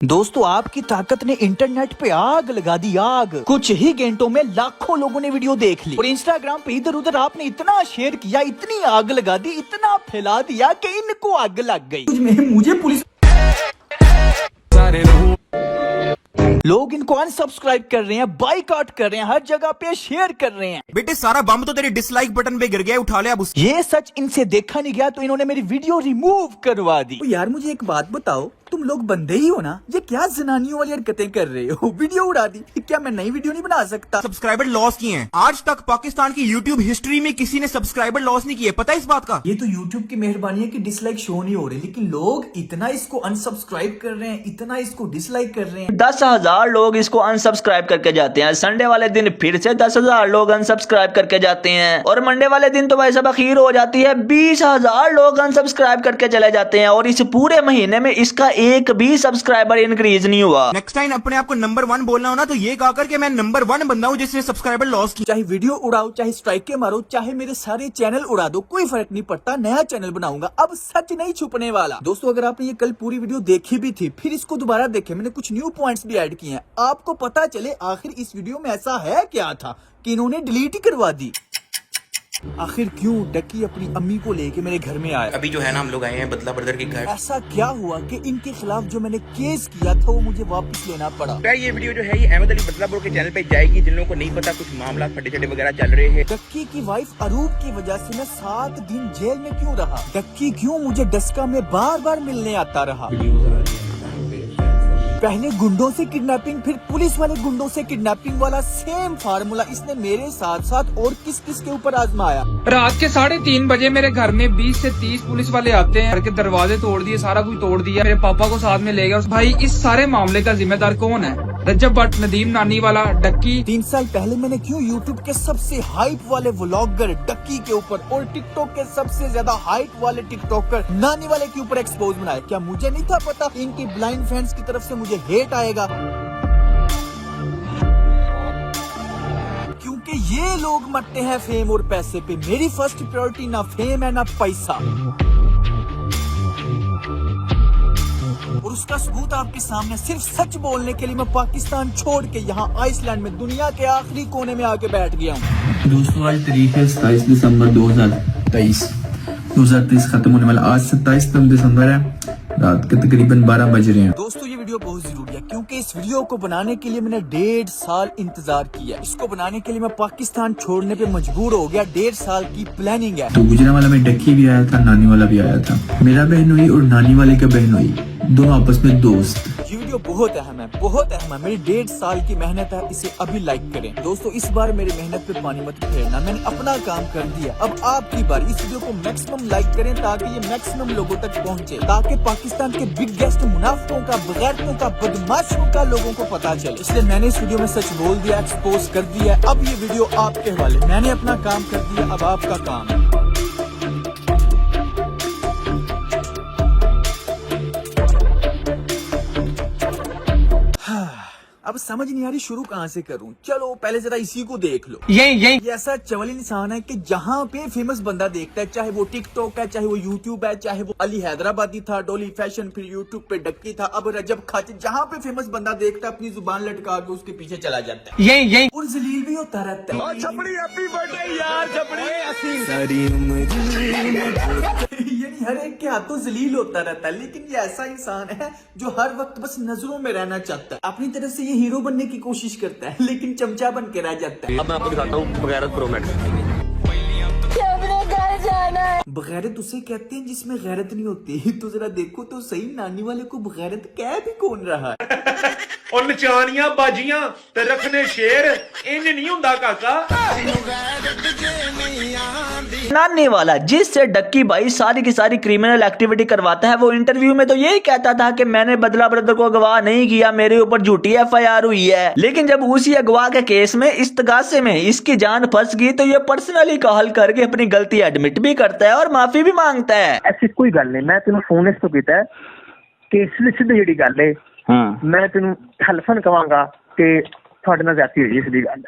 दोस्तों आपकी ताकत ने इंटरनेट पे आग लगा दी, आग। कुछ ही घंटों में लाखों लोगों ने वीडियो देख ली और इंस्टाग्राम पे इधर उधर आपने इतना शेयर किया, इतनी आग लगा दी, इतना फैला दिया कि इनको आग लग गई। मुझे पुलिस लोग इनको अनसब्सक्राइब कर रहे हैं, बाइकआउट कर रहे हैं, हर जगह पे शेयर कर रहे हैं। बेटे सारा बम तो तेरे डिसलाइक बटन पे गिर गया, उठा ले अब उस। ये सच इनसे देखा नहीं गया तो इन्होंने मेरी वीडियो रिमूव करवा दी। तो यार मुझे एक बात बताओ, तुम लोग बंदे ही हो ना? ये क्या जनानियों वाली हरकतें कर रहे हो? वीडियो उड़ा दी, क्या मैं नई वीडियो नहीं बना सकता? सब्सक्राइबर लॉस किए हैं। आज तक पाकिस्तान की यूट्यूब हिस्ट्री में किसी ने सब्सक्राइबर लॉस नहीं किए, पता है इस बात का? ये तो यूट्यूब की मेहरबानी है कि डिसलाइक शो नहीं हो रहे, लेकिन लोग इतना इसको अनसब्सक्राइब कर रहे हैं, इतना इसको डिसलाइक कर रहे हैं। 10,000 लोग इसको अनसब्सक्राइब करके जाते हैं। संडे वाले दिन फिर से 10,000 लोग अनसब्सक्राइब करके जाते हैं और मंडे वाले दिन तो भाई साहब अखीर हो जाती है, 20,000 लोग अनसब्सक्राइब करके चले जाते हैं और इस पूरे महीने में इसका एक भी सब्सक्राइबर इंक्रीज नहीं हुआ। नेक्स्ट टाइम अपने आप को नंबर 1 बोलना हो ना तो ये कहकर के मैं नंबर 1 बंदा हूँ जिसने सब्सक्राइबर लॉस किया। चाहे वीडियो उड़ाओ, चाहे स्ट्राइक के मारो, चाहे मेरे सारे चैनल उड़ा दो, कोई फर्क नहीं पड़ता, नया चैनल बनाऊंगा। अब सच नहीं छुपने वाला। दोस्तों अगर आपने ये कल पूरी वीडियो देखी भी थी, फिर इसको दोबारा देखे, मैंने कुछ न्यू पॉइंट्स भी ऐड किए हैं, आपको पता चले आखिर इस वीडियो में ऐसा है क्या था कि इन्होंने डिलीट ही करवा दी। आखिर क्यों डक्की अपनी अम्मी को लेके मेरे घर में आया? अभी जो है ना हम लोग आए हैं बदला ब्रदर के घर। ऐसा क्या हुआ कि इनके खिलाफ जो मैंने केस किया था वो मुझे वापस लेना पड़ा? ये वीडियो जो है ये अहमद अली बदला ब्रो के चैनल पे जाएगी। जिन लोगों को नहीं पता, कुछ मामला फटे चटे वगैरह चल रहे हैं। डक्की की वाइफ अरूप की वजह से मैं 7 दिन जेल में क्यों रहा? डक्की क्यों मुझे डस्का में बार बार मिलने आता रहा? पहले गुंडों से किडनैपिंग, फिर पुलिस वाले गुंडों से किडनैपिंग वाला सेम फार्मूला इसने मेरे साथ साथ और किस किस के ऊपर आजमाया? रात के 3:30 बजे मेरे घर में 20 से 30 पुलिस वाले आते हैं। घर के दरवाजे तोड़ दिए, सारा कुछ तोड़ दिया, मेरे पापा को साथ में ले गया। भाई इस सारे मामले का जिम्मेदार कौन है? रजब भट्ट, नदीम नानी वाला, डक्की। 3 साल पहले मैंने क्यों यूट्यूब के सबसे हाइप वाले व्लॉगर डक्की के ऊपर और टिकटॉक के सबसे ज्यादा हाइप वाले टिकटॉकर नानी वाले के ऊपर एक्सपोज बनाया? क्या मुझे नहीं था पता इनकी ब्लाइंड फैंस की तरफ से मुझे हेट आएगा? क्योंकि ये लोग मरते हैं फेम और पैसे पे। मेरी फर्स्ट प्रायोरिटी ना फेम है ना पैसा, और उसका सबूत आपके सामने। सिर्फ सच बोलने के लिए मैं पाकिस्तान छोड़ के यहाँ आइसलैंड में दुनिया के आखिरी कोने में आके बैठ गया हूँ। दोस्तों आज तारीख है 27 दिसंबर 2023 खत्म होने वाला। आज 27 दिसंबर है, रात के तकरीबन 12 बज रहे हैं। दोस्तों ये वीडियो बहुत जरूरी है क्योंकि इस वीडियो को बनाने के लिए मैंने 1.5 साल इंतजार किया। इसको बनाने के लिए मैं पाकिस्तान छोड़ने पे मजबूर हो गया। 1.5 साल की प्लानिंग है। तो गुजरा वाला में डक्की भी आया था, नानी वाला भी आया था। मेरा बहन हुई और नानी वाले का बहन हुई, दोनों आपस में दोस्त। ये वीडियो बहुत अहम है, बहुत अहम है। मेरी 1.5 साल की मेहनत है, इसे अभी लाइक करें। दोस्तों इस बार मेरी मेहनत पे पानी मत फेरना, मैंने अपना काम कर दिया। अब आपकी बार, इस वीडियो को मैक्सिमम लाइक करें ताकि ये मैक्सिमम लोगों तक पहुंचे, ताकि पाकिस्तान के बिगेस्ट मुनाफिकों का, बगैरतों का, बदमाशों का लोगों को पता चले। इसलिए मैंने इस वीडियो में सच बोल दिया, एक्सपोज कर दिया। अब ये वीडियो आपके हवाले। मैंने अपना काम कर दिया, अब आपका काम है। अब समझ नहीं आ रही शुरू कहाँ से करूं। चलो पहले जरा इसी को देख लो। ये ऐसा चवल इंसान है कि जहाँ पे फेमस बंदा देखता है, चाहे वो टिकटॉक है, चाहे वो यूट्यूब है, चाहे वो अली हैदराबादी था, डोली फैशन, फिर यूट्यूब पे डक्की था, अब रजब खाची, जहाँ पे फेमस बंदा देखता है अपनी जुबान लटका के उसके पीछे चला जाता है। यही और जलील भी होता रहता है। यानी हर एक के हाथों जलील होता रहता है, लेकिन ये ऐसा इंसान है जो हर वक्त बस नजरों में रहना चाहता है। अपनी तरफ से ये हीरो बनने की कोशिश करता है, लेकिन चमचा बन के रह जाता है। अब मैं आपको दिखाता हूँ बगैरत प्रो मैक्स। बगैरत उसे कहते हैं जिसमें गैरत नहीं होती। तो जरा देखो तो सही, नानी वाले को बगैरत कह भी कौन रहा है? और नचानियां बाजियां ते रखने शेर इंज नहीं हुंदा काका। नानी वाला जिससे डक्की भाई सारी की सारी क्रिमिनल एक्टिविटी करवाता है, वो इंटरव्यू में तो यही कहता था कि मैंने बदला ब्रदर को अगवा नहीं किया, मेरे ऊपर झूठी FIR हुई है। लेकिन जब उसी अगवा के केस में इस्तगासे में इसकी जान फंस गई तो ये पर्सनली कॉल करके अपनी गलती एडमिट भी करता है और माफी भी मांगता है। ऐसी कोई गल नहीं, मैं तेन फोन इस तो किया कि सीधी जी गल है। मैं तेन हलफन कहांगा कि थोड़े नाल ज्यादती हुई, सीधी गल है।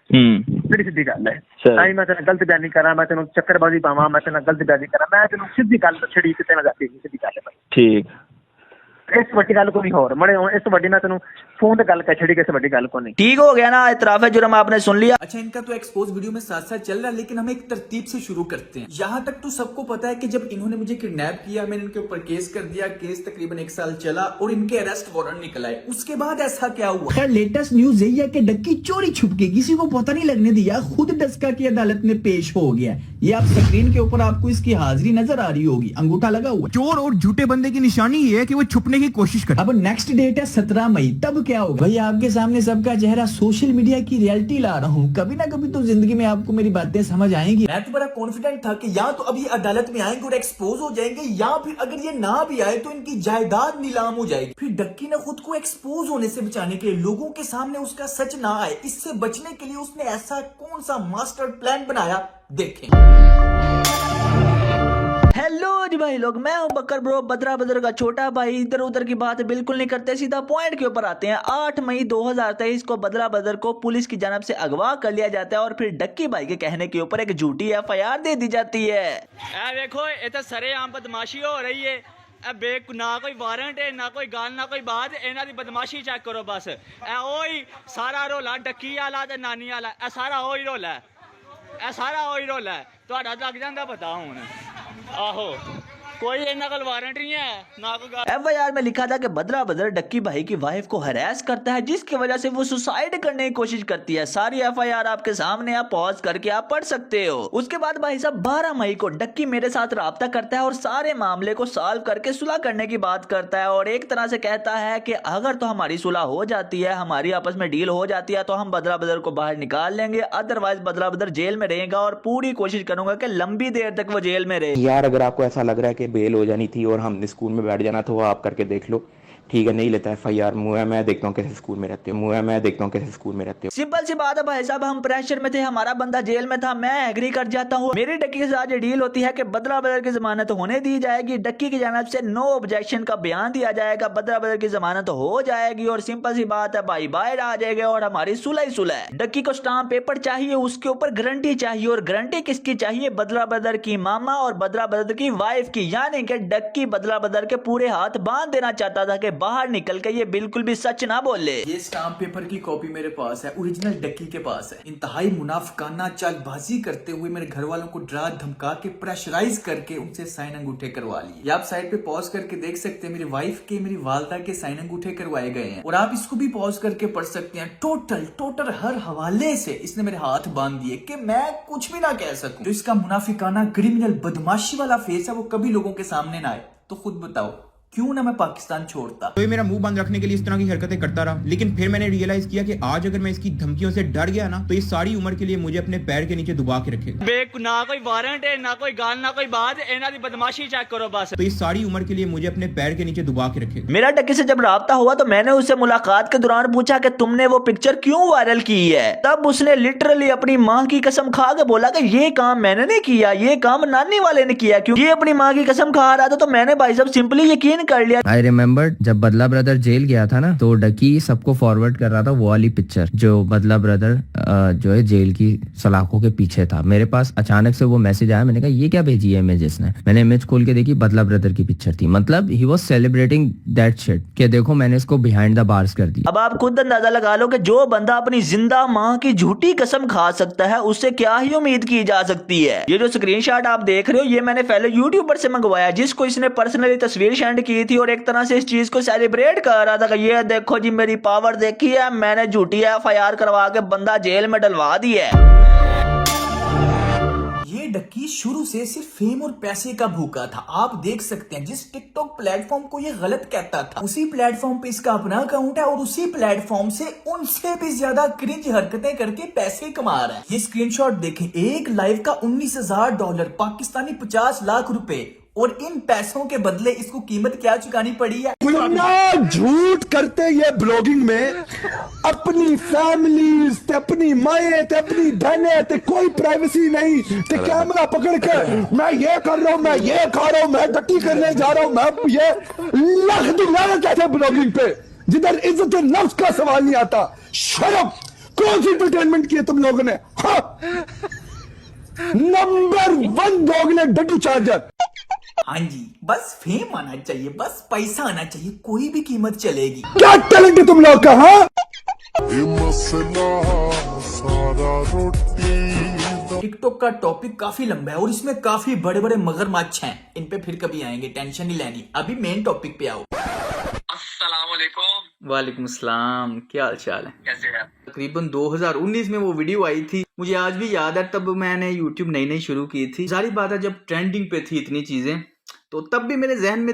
बड़ी सीधी गल है। ताई मैं तेन गलत बयानी करा, मैं तेन चक्करबाजी पावा, मैं तेन गलत बयानी करा, मैं तेन सीधी गल छड़ी कि तेन ज्यादती हुई, सीधी गल है। ठीक इस वड्डी गल को नहीं होर मड़े इस वड्डी मैं तेनू फोन ते गल कर छड़ी किस वड्डी गल को नहीं। ठीक हो गया ना, इतराफ जुर्म आपने सुन लिया। अच्छा, इनका तो एक्सपोज वीडियो में साथ साथ चल रहा है, लेकिन हम एक तरतीब से शुरू करते हैं। यहाँ तक तो सबको पता है कि जब इन्होंने मुझे किडनैप किया, मैंने इनके ऊपर केस कर दिया, केस तकरीबन 1 साल चला और इनके अरेस्ट वारंट निकल आए। उसके बाद ऐसा क्या हुआ? खैर लेटेस्ट न्यूज यही है कि डक्की चोरी छुप के किसी को पता नहीं लगने दिया, खुद डस्का की अदालत में पेश हो गया। ये आप स्क्रीन के ऊपर आपको इसकी हाजिरी नजर आ रही होगी, अंगूठा लगा हुआ। चोर और झूठे बंदे की निशानी ये है कि वो छुपने की कोशिश करे। अब नेक्स्ट डेट है 17 मई, तब क्या होगा भाई? आपके सामने सबका चेहरा, सोशल मीडिया की रियलिटी ला रहा हूँ। कभी ना कभी तो जिंदगी में आपको मेरी बातें समझ आएंगी। मैं तो बड़ा कॉन्फिडेंट था कि या तो अभी अदालत में आएंगे और एक्सपोज हो जाएंगे, या फिर अगर ये ना भी आए तो इनकी जायदाद नीलाम हो जाएगी। फिर डक्की ने खुद को एक्सपोज होने से बचाने के लिए, लोगों के सामने उसका सच ना आए, इससे बचने के लिए उसने ऐसा कौन सा मास्टर प्लान बनाया, देखें। हेलो जी भाई लोग, मैं हूं बकर ब्रो, बदरा बदर का छोटा भाई। इधर उधर की बात बिल्कुल नहीं करते, सीधा पॉइंट के ऊपर आते हैं। 8 मई 2023 को बदरा बदर को पुलिस की जानब से अगवा कर लिया जाता है और फिर डक्की भाई के कहने के ऊपर एक झूठी FIR दे दी जाती है। देखो ये तो सरेआम बदमाशी हो रही है। ना कोई वारंट है, ना कोई गाल, ना कोई बात, इन्हां दी बदमाशी चेक करो बस। ओही सारा रोला डक्की वाला ते नानी वाला, सारा ओही रोला है, सारा ओही रोला है। तुहाडा लग जांदा पता हुण। आहो कोई इन्ना कोल वारंट नहीं है, ना कोई FIR में लिखा था कि बदरा बदर डक्की भाई की वाइफ को हरास करता है, जिसकी वजह से वो सुसाइड करने की कोशिश करती है। सारी FIR आपके सामने, आप पॉज करके आप पढ़ सकते हो। उसके बाद भाई साहब 12 मई को डक्की मेरे साथ राब्ता करता है और सारे मामले को सॉल्व करके सुलह करने की बात करता है और एक तरह से कहता है कि अगर तो हमारी सुलह हो जाती है, हमारी आपस में डील हो जाती है, तो हम बदरा बदर को बाहर निकाल लेंगे, अदरवाइज बदरा बदर जेल में रहेगा और पूरी कोशिश करूंगा कि लंबी देर तक वो जेल में रहे। यार अगर आपको ऐसा लग रहा है कि बेल हो जानी थी और हमने स्कूल में बैठ जाना, तो वो आप करके देख लो। ठीक है, नहीं लेता FIR, मुँह है मैं देखता हूँ कैसे स्कूल में रहते हो, मुँह है मैं देखता हूँ कैसे स्कूल में रहते हो। सिंपल सी बात है भाई साहब, हम प्रेशर में थे, हमारा बंदा जेल में था, मैं एग्री कर जाता हूँ। मेरी डक्की के साथ ये डील होती है कि बदरा बदर की जमानत होने दी जाएगी, डक्की की जानब से नो ऑब्जेक्शन का बयान दिया जाएगा, बदरा बदर की जमानत हो जाएगी और सिंपल सी बात है भाई बाहर आ जाएगा और हमारी सुलह ही सुलह है। डक्की को स्टाम्प पेपर चाहिए, उसके ऊपर गारंटी चाहिए और गारंटी किसकी चाहिए? बदरा बदर की मामा और बदरा बदर की वाइफ की। यानी कि डक्की बदरा बदर के पूरे हाथ बांध देना चाहता था कि बाहर निकल के ये बिल्कुल भी सच ना बोले। ये स्टाम्प पेपर की कॉपी मेरे पास है, ओरिजिनल डक्की के पास है। इंतहाई मुनाफिकाना चालबाजी करते हुए मेरे घर वालों को डरा धमका के प्रेशराइज करके उनसे साइन अंगूठे करवा लिए। ये आप साइड पे पॉज करके देख सकते हैं, मेरी वाइफ के, मेरी वालदा के साइन अंगूठे करवाए गए हैं और आप इसको भी पॉज करके पढ़ सकते हैं। टोटल हर हवाले से इसने मेरे हाथ बांध दिए कि मैं कुछ भी ना कह सकूं। तो इसका मुनाफिकाना क्रिमिनल बदमाशी वाला फेस है, वो कभी लोगों के सामने ना आए। तो खुद बताओ क्यों ना मैं पाकिस्तान छोड़ता। तो ये मेरा मुंह बंद रखने के लिए इस तरह की हरकतें करता रहा, लेकिन फिर मैंने रियलाइज किया कि आज अगर मैं इसकी धमकियों से डर गया ना, तो ये सारी उम्र के लिए मुझे अपने पैर के नीचे दबा के रखेगा। ना कोई वारंट है, ना कोई गाल, ना कोई बात, इन्हां दी बदमाशी चेक करो बस। तो ये सारी उम्र के लिए मुझे अपने पैर के नीचे दबा के रखेगा। मेरा डक्की से जब राब्ता हुआ तो मैंने उससे मुलाकात के दौरान पूछा कि तुमने वो पिक्चर क्यों वायरल की है। तब उसने लिटरली अपनी माँ की कसम खा के बोला कि ये काम मैंने नहीं किया, ये काम नानी वाले ने किया। क्यों? ये अपनी माँ की कसम खा रहा था तो मैंने भाई साहब सिंपली यकीन कर लिया। रिमेम्बर जब बदला ब्रदर जेल गया था ना, तो डक्की सबको फॉरवर्ड कर रहा था वो वाली पिक्चर जो बदला ब्रदर जो है जेल की सलाखों के पीछे था। मेरे पास अचानक से वो मैसेज आया, मैंने कहा ये क्या भेजी है इमेज इसने। मैंने इमेज खोल के देखी, बदला ब्रदर की पिक्चर थी। मतलब he was celebrating that shit कि देखो मैंने इसको बिहाइंड द बार्स कर दिया। अब आप खुद अंदाजा लगा लो कि जो बंदा अपनी जिंदा माँ की झूठी कसम खा सकता है, उससे क्या ही उम्मीद की जा सकती है। ये जो स्क्रीनशॉट आप देख रहे हो, ये मैंने पहले यूट्यूबर से मंगवाया, जिसको इसने पर्सनली तस्वीर सेंड की थी और एक तरह से इस चीज को सेलिब्रेट कर रहा था कि ये देखो जी मेरी पावर देखी है, मैंने झूठी FIR करवा के बंदा जेल में डलवा दी है। ये डक्की शुरू से सिर्फ फेम और पैसे का भूखा था। आप देख सकते हैं जिस टिकटॉक प्लेटफॉर्म को ये गलत कहता था, उसी प्लेटफॉर्म पे इसका अपना अकाउंट है और उसी प्लेटफॉर्म से उनसे भी ज्यादा क्रिंज हरकतें करके पैसे कमा रहा है। ये स्क्रीनशॉट देखें, एक लाइव का $19,000, पाकिस्तानी 50 लाख रुपए, और इन पैसों के बदले इसको कीमत क्या चुकानी पड़ी है? इतना झूठ करते ये ब्लॉगिंग में, अपनी फैमिली, अपनी माए, अपनी बहने, कोई प्राइवेसी नहीं, ते कैमरा पकड़ के मैं ये कर रहा हूँ, मैं ये खा रहा हूँ, मैं डक्की करने जा रहा हूँ, मैं ये लख दिलाना चाहते ब्लॉगिंग पे, जिधर इज्जत नफ्स का सवाल नहीं आता। शर्म, कौन सी एंटरटेनमेंट की है तुम लोगों ने? हाँ, नंबर 1 डॉग ने डड्डू चार्जर। हाँ जी, बस फेम आना चाहिए, बस पैसा आना चाहिए, कोई भी कीमत चलेगी। क्या टैलेंट है तुम लोग का, हाँ? टिकटॉक का टॉपिक काफी लंबा है और इसमें काफी बड़े बड़े मगरमच्छ हैं, इन पे फिर कभी आएंगे, टेंशन नहीं लेनी। अभी मेन टॉपिक पे आओ। अस्सलामुअलैकुम। वालेकुम सलाम, क्या हाल चाल है, कैसे हैं? तकरीबन 2019 में वो वीडियो आई थी, मुझे आज भी याद है। तब मैंने यूट्यूब नई नई शुरू की थी, जारी बात है जब ट्रेंडिंग पे थी इतनी चीजें, तो तब भी मेरे जहन में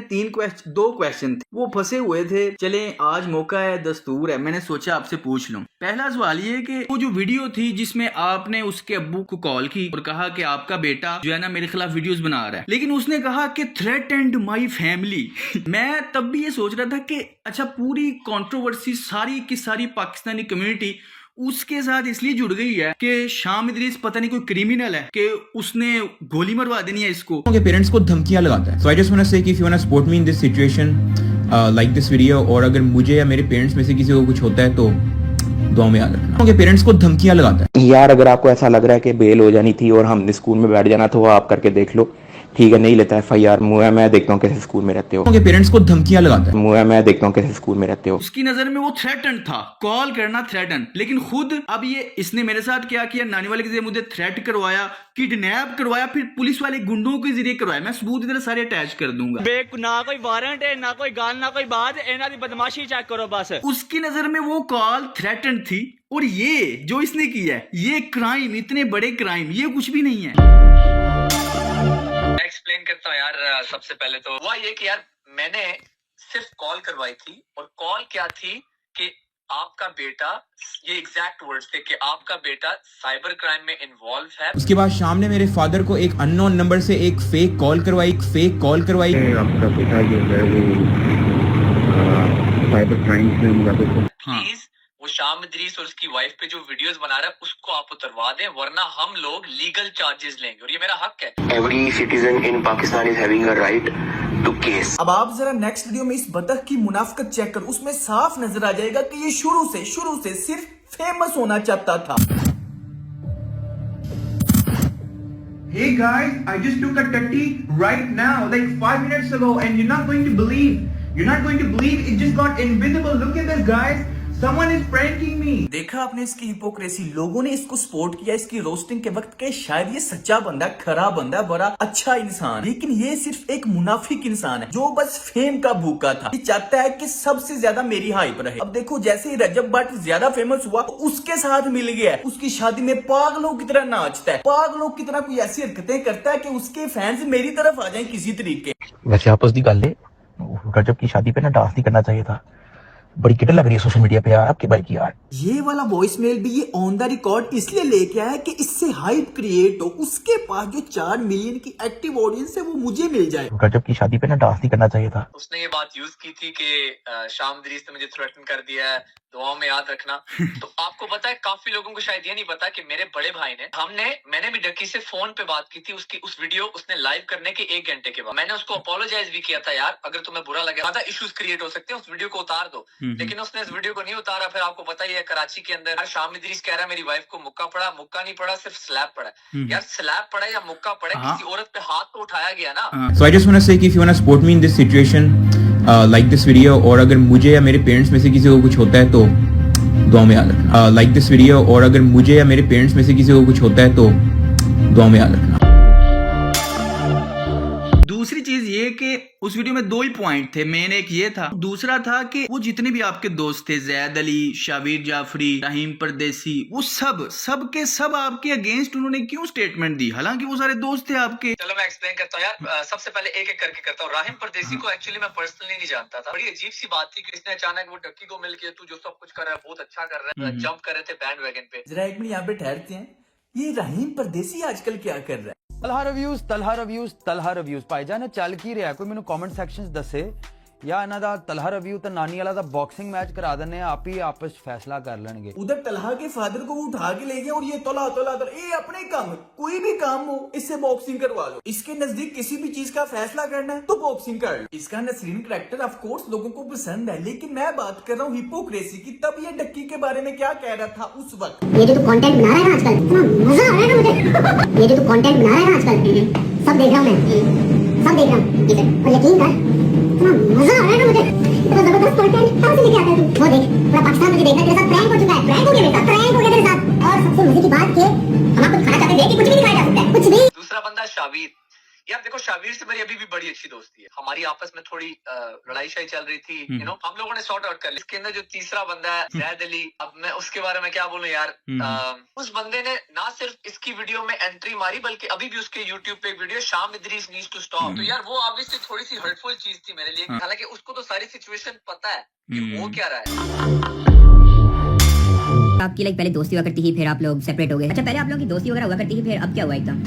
दो क्वेश्चन थे, वो फंसे हुए थे। चले आज मौका है, दस्तूर है, मैंने सोचा आपसे पूछ लूं। पहला सवाल ये कि वो जो वीडियो थी जिसमें आपने उसके अब्बू को कॉल की और कहा कि आपका बेटा जो है ना मेरे खिलाफ वीडियोस बना रहा है, लेकिन उसने कहा कि थ्रेटेंड माय फैमिली। मैं तब भी ये सोच रहा था कि अच्छा, पूरी कंट्रोवर्सी सारी की सारी पाकिस्तानी कम्युनिटी उसके साथ इसलिए जुड़ गई है कि शाम इदरीस पता नहीं कोई क्रिमिनल है कि उसने गोली मरवा देनी है इसको। उनके पेरेंट्स को धमकियां लगाता है। So I just want to say कि if you want to support me in this situation, like this video, और अगर मुझे या मेरे पेरेंट्स में से किसी को कुछ होता है तो दुआ में याद रखना। उनके पेरेंट्स को धमकियां लगाता है। यार अगर आपको ऐसा लग रहा है कि बेल हो जानी थी और हमने स्कूल में बैठ जाना था, वो आप करके देख लो, ठीक है, नहीं लेता FIR। मुँह है, मैं देखता हूँ कैसे स्कूल में रहते हो। उनके पेरेंट्स को धमकियां लगाता है। मुँह है, मैं देखता हूँ कैसे स्कूल में रहते हो। उसकी नजर में वो थ्रेटन था, कॉल करना थ्रेटन, लेकिन खुद अब ये इसने मेरे साथ क्या किया, नानी वाले के जरिए मुझे थ्रेट करवाया, किडनैप करवाया, फिर पुलिस वाले गुंडों के जरिए करवाया। मैं सबूत इधर सारे अटैच कर दूंगा। ना कोई वारंट है, ना कोई गाल, ना कोई बात, इन्हां दी बदमाशी चेक करो बस। उसकी नजर में वो कॉल थ्रेटन थी, और ये जो इसने किया है, ये क्राइम, इतने बड़े क्राइम, ये कुछ भी नहीं है। एक्सप्लेन करता हूँ यार। सबसे पहले तो हुआ ये कि यार मैंने सिर्फ कॉल करवाई थी, और कॉल क्या थी कि आपका बेटा, ये एग्जैक्ट वर्ड्स थे कि आपका बेटा साइबर क्राइम में इन्वॉल्व है। उसके बाद शाम ने मेरे फादर को एक अननोन नंबर से एक फेक कॉल करवाई। आपका बेटा जो है वो साइबर क्राइम में मुलव्वस है। प्लीज वो शाम इदरीस और उसकी वाइफ पे जो वीडियोस बना रहा है उसको आप उतरवा दें, वरना हम लोग लीगल चार्जेस लेंगे, और ये मेरा हक है। Every citizen in Pakistan is having a right to case. अब आप जरा नेक्स्ट वीडियो में इस बतख की मुनाफिकत चेक करो, उसमें साफ नजर आ जाएगा कि ये शुरू से सिर्फ फेमस होना चाहता था। Hey guys, I just took a tutty right now, like 5 minutes ago, and you're not going to believe it just got invisible. Look at this, guys. Someone is pranking me. देखा आपने इसकी hypocrisy, लोगों ने इसको support किया इसकी roasting के वक्त के शायद ये सच्चा बंदा, खरा बंदा, बड़ा अच्छा इंसान, लेकिन ये सिर्फ एक मुनाफिक इंसान है जो बस फेम का भूखा था। ये चाहता है कि सबसे ज्यादा मेरी हाइप रहे। अब देखो, जैसे ही रजब भट्ट ज्यादा फेमस हुआ तो उसके साथ मिल गया, उसकी शादी में पागलों की तरह नाचता है, पागलों की तरह कोई ऐसी हरकतें करता है कि उसके फैंस मेरी तरफ आ जाए किसी तरीके। वैसे आपस दी गल है, रजब की शादी पे ना डांस नहीं करना चाहिए था। बड़ी किट लग रही है सोशल मीडिया पे यार आपके भाई की यार। ये वाला वॉइस मेल भी ये ऑन द रिकॉर्ड इसलिए लेके आया कि इससे हाइप क्रिएट हो, उसके पास जो 4 मिलियन की एक्टिव ऑडियंस है वो मुझे मिल जाए। रजब की शादी पे ना डांस नहीं करना चाहिए था। उसने ये बात यूज की थी कि शाम इदरीस ने मुझे थ्रेटन कर दिया है, दुआओं में याद रखना। तो आपको पता है, काफी लोगों को शायद ये नहीं पता कि मेरे बड़े भाई ने, मैंने भी डक्की से फोन पे बात की थी, उसकी उस वीडियो उसने लाइव करने के 1 घंटे के बाद मैंने उसको अपोलोजाइज भी किया था, यार अगर तुम्हें बुरा लगे, ज्यादा इश्यूज क्रिएट हो सकते हैं, उस वीडियो को उतार दो। लेकिन उसने इस वीडियो को नहीं उतारा। फिर आपको पता ही है, कराची के अंदर शाम इदरीस कह रहा है मेरी वाइफ को मुक्का पड़ा, मुक्का नहीं पड़ा, सिर्फ स्लैप पड़ा। यार स्लैप पड़ा या मुक्का पड़ा, किसी औरत पे हाथ तो उठाया गया ना। So I just want to say कि if you want to support me in this situation, like this video, और अगर मुझे या मेरे पेरेंट्स में से किसी को कुछ होता है तो दुआ में याद रखना। लाइक दिस वीडियो, और अगर मुझे या मेरे पेरेंट्स में से किसी को कुछ होता है तो दुआ में याद रखना। दूसरी चीज ये कि उस वीडियो में 2 ही पॉइंट थे, मेन एक ये था, दूसरा था कि वो जितने भी आपके दोस्त थे, जैद अली, शाबिर जाफरी, रहीम परदेसी, वो सब के सब आपके अगेंस्ट उन्होंने क्यों स्टेटमेंट दी, हालांकि वो सारे दोस्त थे आपके। चलो मैं एक्सप्लेन करता हूँ यार। सबसे पहले एक एक करके करता हूँ। राहिम परदेसी को एक्चुअली मैं पर्सनली नहीं जानता था। बड़ी अजीब सी बात थी कि इसने अचानक वो डक्की को मिल के, तू जो सब कुछ कर रहा है बहुत अच्छा कर रहा है, जंप कर रहे थे बैंड वैगन पे। जरा एक मिनट यहाँ पे ठहरते हैं, ये रहीम परदेसी आजकल क्या कर रहा है? तलहा रिव्यूज भाईजान चल की रहा कोई मैनू कमेंट सैक्शन दसे या इन्हां दा तलहा रिव्यू ते नानी वाला दा बॉक्सिंग मैच करा देने, आप ही आपस फैसला कर लेंगे। उधर तलहा के फादर को उठा के ले गया और ये तला ये अपने काम, कोई भी काम हो इससे बॉक्सिंग करवा लो। इसके नजदीक किसी भी चीज का फैसला करना है तो बॉक्सिंग कर लो। इसका नसरीन कैरेक्टर ऑफ कोर्स लोगों को पसंद है, लेकिन मैं बात कर रहा हूँ हिपोक्रेसी की। तब ये डक्की के बारे में क्या कह रहा था उस वक्त? ये जो तू कंटेंट बना रहा है ना आजकल, इतना मजा आ रहा है ना मुझे। ये जो तू कंटेंट बना रहा है ना आजकल, सब देख रहा हूँ मैं, सब देख रहा हूँ ठीक है, और यकीन कर इतना मजा आ रहा है ना मुझे, इतना जबरदस्त कंटेंट कहाँ से लेके आता है तू? वो देख पूरा पाकिस्तान मुझे देखना, तेरे साथ प्रैंक हो चुका है, प्रैंक हो गया मेरे साथ, प्रैंक हो गया तेरे साथ। और सबसे मजे की बात कि हम आपको दिखाना चाहते थे कि कुछ भी दिखाया जा सकता है, कुछ भी। दूसरा बंदा शाबिर। यार देखो, शाबिर से मेरी अभी भी बड़ी अच्छी दोस्ती है। हमारी आपस में थोड़ी लड़ाई शाई चल रही थी, यू नो, हम लोगों ने सॉर्ट आउट कर लिया। इसके अंदर जो तीसरा बंदा है जैद अली, अब मैं उसके बारे में क्या बोलूं यार। उस बंदे ने ना सिर्फ इसकी वीडियो में एंट्री मारी, बल्कि अभी भी उसके यूट्यूब पे एक वीडियो शाम इदरीस नीड्स टू स्टॉप, तो यार वो ऑब्वियसली थोड़ी सी हर्टफुल चीज थी मेरे लिए। हालांकि उसको तो सारी सिचुएशन पता है कि वो क्या रहा है। आपकी पहले दोस्ती हुआ करती थी, फिर आप लोग सेपरेट हो गए। अच्छा, पहले आप लोगों की दोस्ती वगैरह हुआ करती थी, फिर अब क्या हुआ एकदम?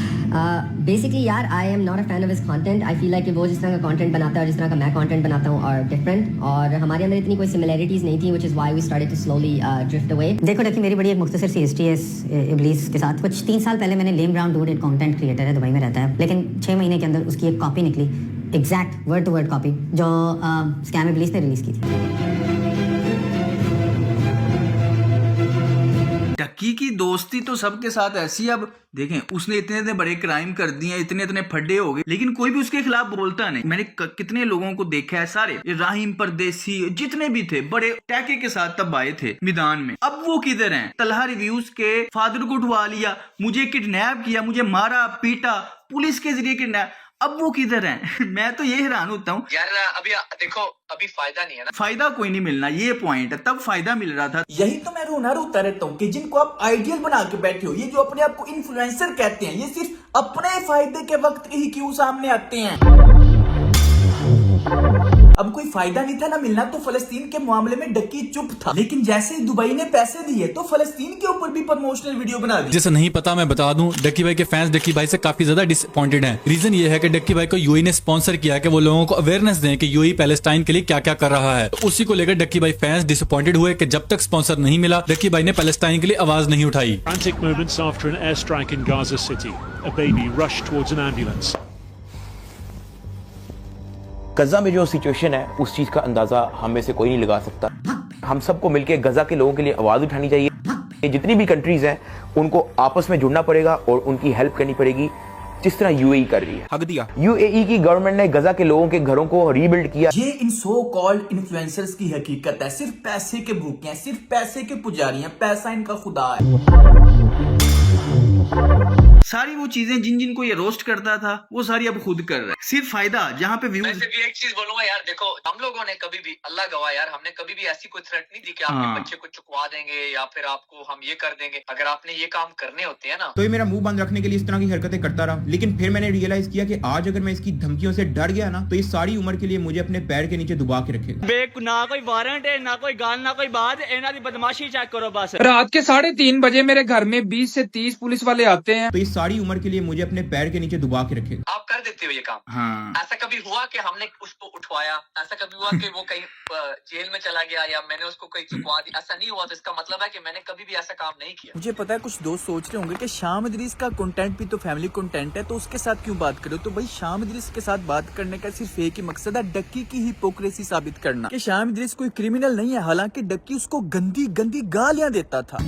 बेसिकली यार, I am not a fan of his content. I feel like कि वो जिस तरह का कंटेंट बनाता है और जिस तरह का मैं कंटेंट बनाता हूँ और डिफरेंट, और हमारे अंदर इतनी कोई सिमिलैरिटीज नहीं थी, which is why we started to slowly drift away. देखो देखिए, मेरी बड़ी एक मुख्तसर सी हिस्ट्री है इस इब्लीस के साथ। कुछ 3 साल पहले मैंने लेम ब्राउन डूड, एक कंटेंट क्रिएटर है, दुबई में रहता है, लेकिन 6 महीने के अंदर उसकी एक कॉपी निकली, exact word to word copy, जो स्कैम इब्लीस ने रिलीज की थी। डक्की की दोस्ती तो सबके साथ ऐसी। अब देखें, उसने इतने इतने बड़े क्राइम कर दिए, इतने इतने फड्डे हो गए, लेकिन कोई भी उसके खिलाफ बोलता नहीं। मैंने कितने लोगों को देखा है, सारे राहिम परदेसी जितने भी थे, बड़े टैके के साथ तब आए थे मैदान में। अब वो किधर हैं? तलहा रिव्यूज के फादर को उठवा लिया, मुझे किडनैप किया, मुझे मारा पीटा, पुलिस के जरिए किडनैप। अब वो किधर हैं? मैं तो ये हैरान होता हूँ यार। अभी देखो, अभी फायदा नहीं है ना, फायदा कोई नहीं मिलना, ये पॉइंट है। तब फायदा मिल रहा था। यही तो मैं रोता रहता हूँ कि जिनको आप आइडियल बना के बैठे हो, ये जो अपने आप को इन्फ्लुएंसर कहते हैं, ये सिर्फ अपने फायदे के वक्त ही क्यों सामने आते हैं। अब कोई फायदा नहीं था ना मिलना, तो फलस्तीन के मामले में डक्की चुप था, लेकिन जैसे ही दुबई ने पैसे दिए तो फलस्तीन के ऊपर भी प्रमोशनल वीडियो बना दी। जैसे नहीं पता मैं बता दूं, डक्की भाई के फैंस डक्की भाई से काफी ज्यादा डिसअपॉइंटेड हैं। रीजन ये है कि डक्की भाई को यूएई ने स्पॉन्सर किया कि वो लोगों को अवेयरनेस दें कि यूएई पैलेस्टाइन के लिए क्या क्या कर रहा है। तो उसी को लेकर डक्की भाई फैंस डिसअपॉइंटेड हुए कि जब तक स्पॉन्सर नहीं मिला, डक्की भाई ने पैलेस्टाइन के लिए आवाज नहीं उठाई। Frantic moments after an airstrike in Gaza City. A baby rushed towards an ambulance. गजा में जो सिचुएशन है, उस चीज का अंदाजा हम में से कोई नहीं लगा सकता। हम सबको मिलकर गजा के लोगों के लिए आवाज उठानी चाहिए। जितनी भी कंट्रीज हैं, उनको आपस में जुड़ना पड़ेगा और उनकी हेल्प करनी पड़ेगी, जिस तरह यूएई कर रही है। हक दिया। यूएई की गवर्नमेंट ने गजा के लोगों के घरों को रीबिल्ड किया। ये इन सो कॉल्ड इन्फ्लुएंसर्स की हकीकत है। सिर्फ पैसे के भूखे हैं, सिर्फ पैसे के पुजारी हैं, पैसा इनका खुदा है। सारी वो चीजें जिनको ये रोस्ट करता था, वो सारी अब खुद कर रहा है, सिर्फ फायदा। जहाँ पे व्यूज। मैं सिर्फ एक चीज बोलूंगा यार, देखो, हम लोगों ने कभी भी, अल्लाह गवाह यार, हमने कभी भी ऐसी कोई थ्रेट नहीं दी कि आपके बच्चे को चुकवा देंगे या फिर आपको हम ये कर देंगे। अगर आपने ये काम करने होते हैं ना, तो ये मेरा मुंह बंद रखने के लिए इस तरह की हरकतें करता रहा। लेकिन फिर मैंने रियलाइज किया कि आज अगर मैं इसकी धमकियों से डर गया ना, तो ये सारी उम्र के लिए मुझे अपने पैर के नीचे दबा के रखेगा। ना कोई वारंट है, ना कोई गाल, ना कोई बात, इन्हां दी बदमाशी चेक करो बस। रात के 3:30 बजे मेरे घर में 20 से 30 पुलिस वाले आते हैं। तो ये सारी उम्र के लिए मुझे अपने पैर के नीचे दबा के रखेगा। आप कर देते हो ये काम। हाँ। ऐसा कभी हुआ कि हमने उसको उठवाया? ऐसा कभी हुआ कि वो कहीं जेल में चला गया या मैंने उसको कहीं चुकवा दिया? ऐसा नहीं हुआ, तो इसका मतलब है कि मैंने कभी भी ऐसा काम नहीं किया। मुझे पता है कुछ दोस्त सोच रहे होंगे कि शाम इदरीस का कंटेंट भी तो फैमिली कंटेंट है, तो उसके साथ क्यों बात करो। तो भाई, शाम इदरीस के साथ बात करने का सिर्फ एक ही मकसद है, डक्की की हिपोक्रेसी साबित करना कि शाम इदरीस कोई क्रिमिनल नहीं है। हालांकि डक्की उसको गंदी गंदी गालियां देता था।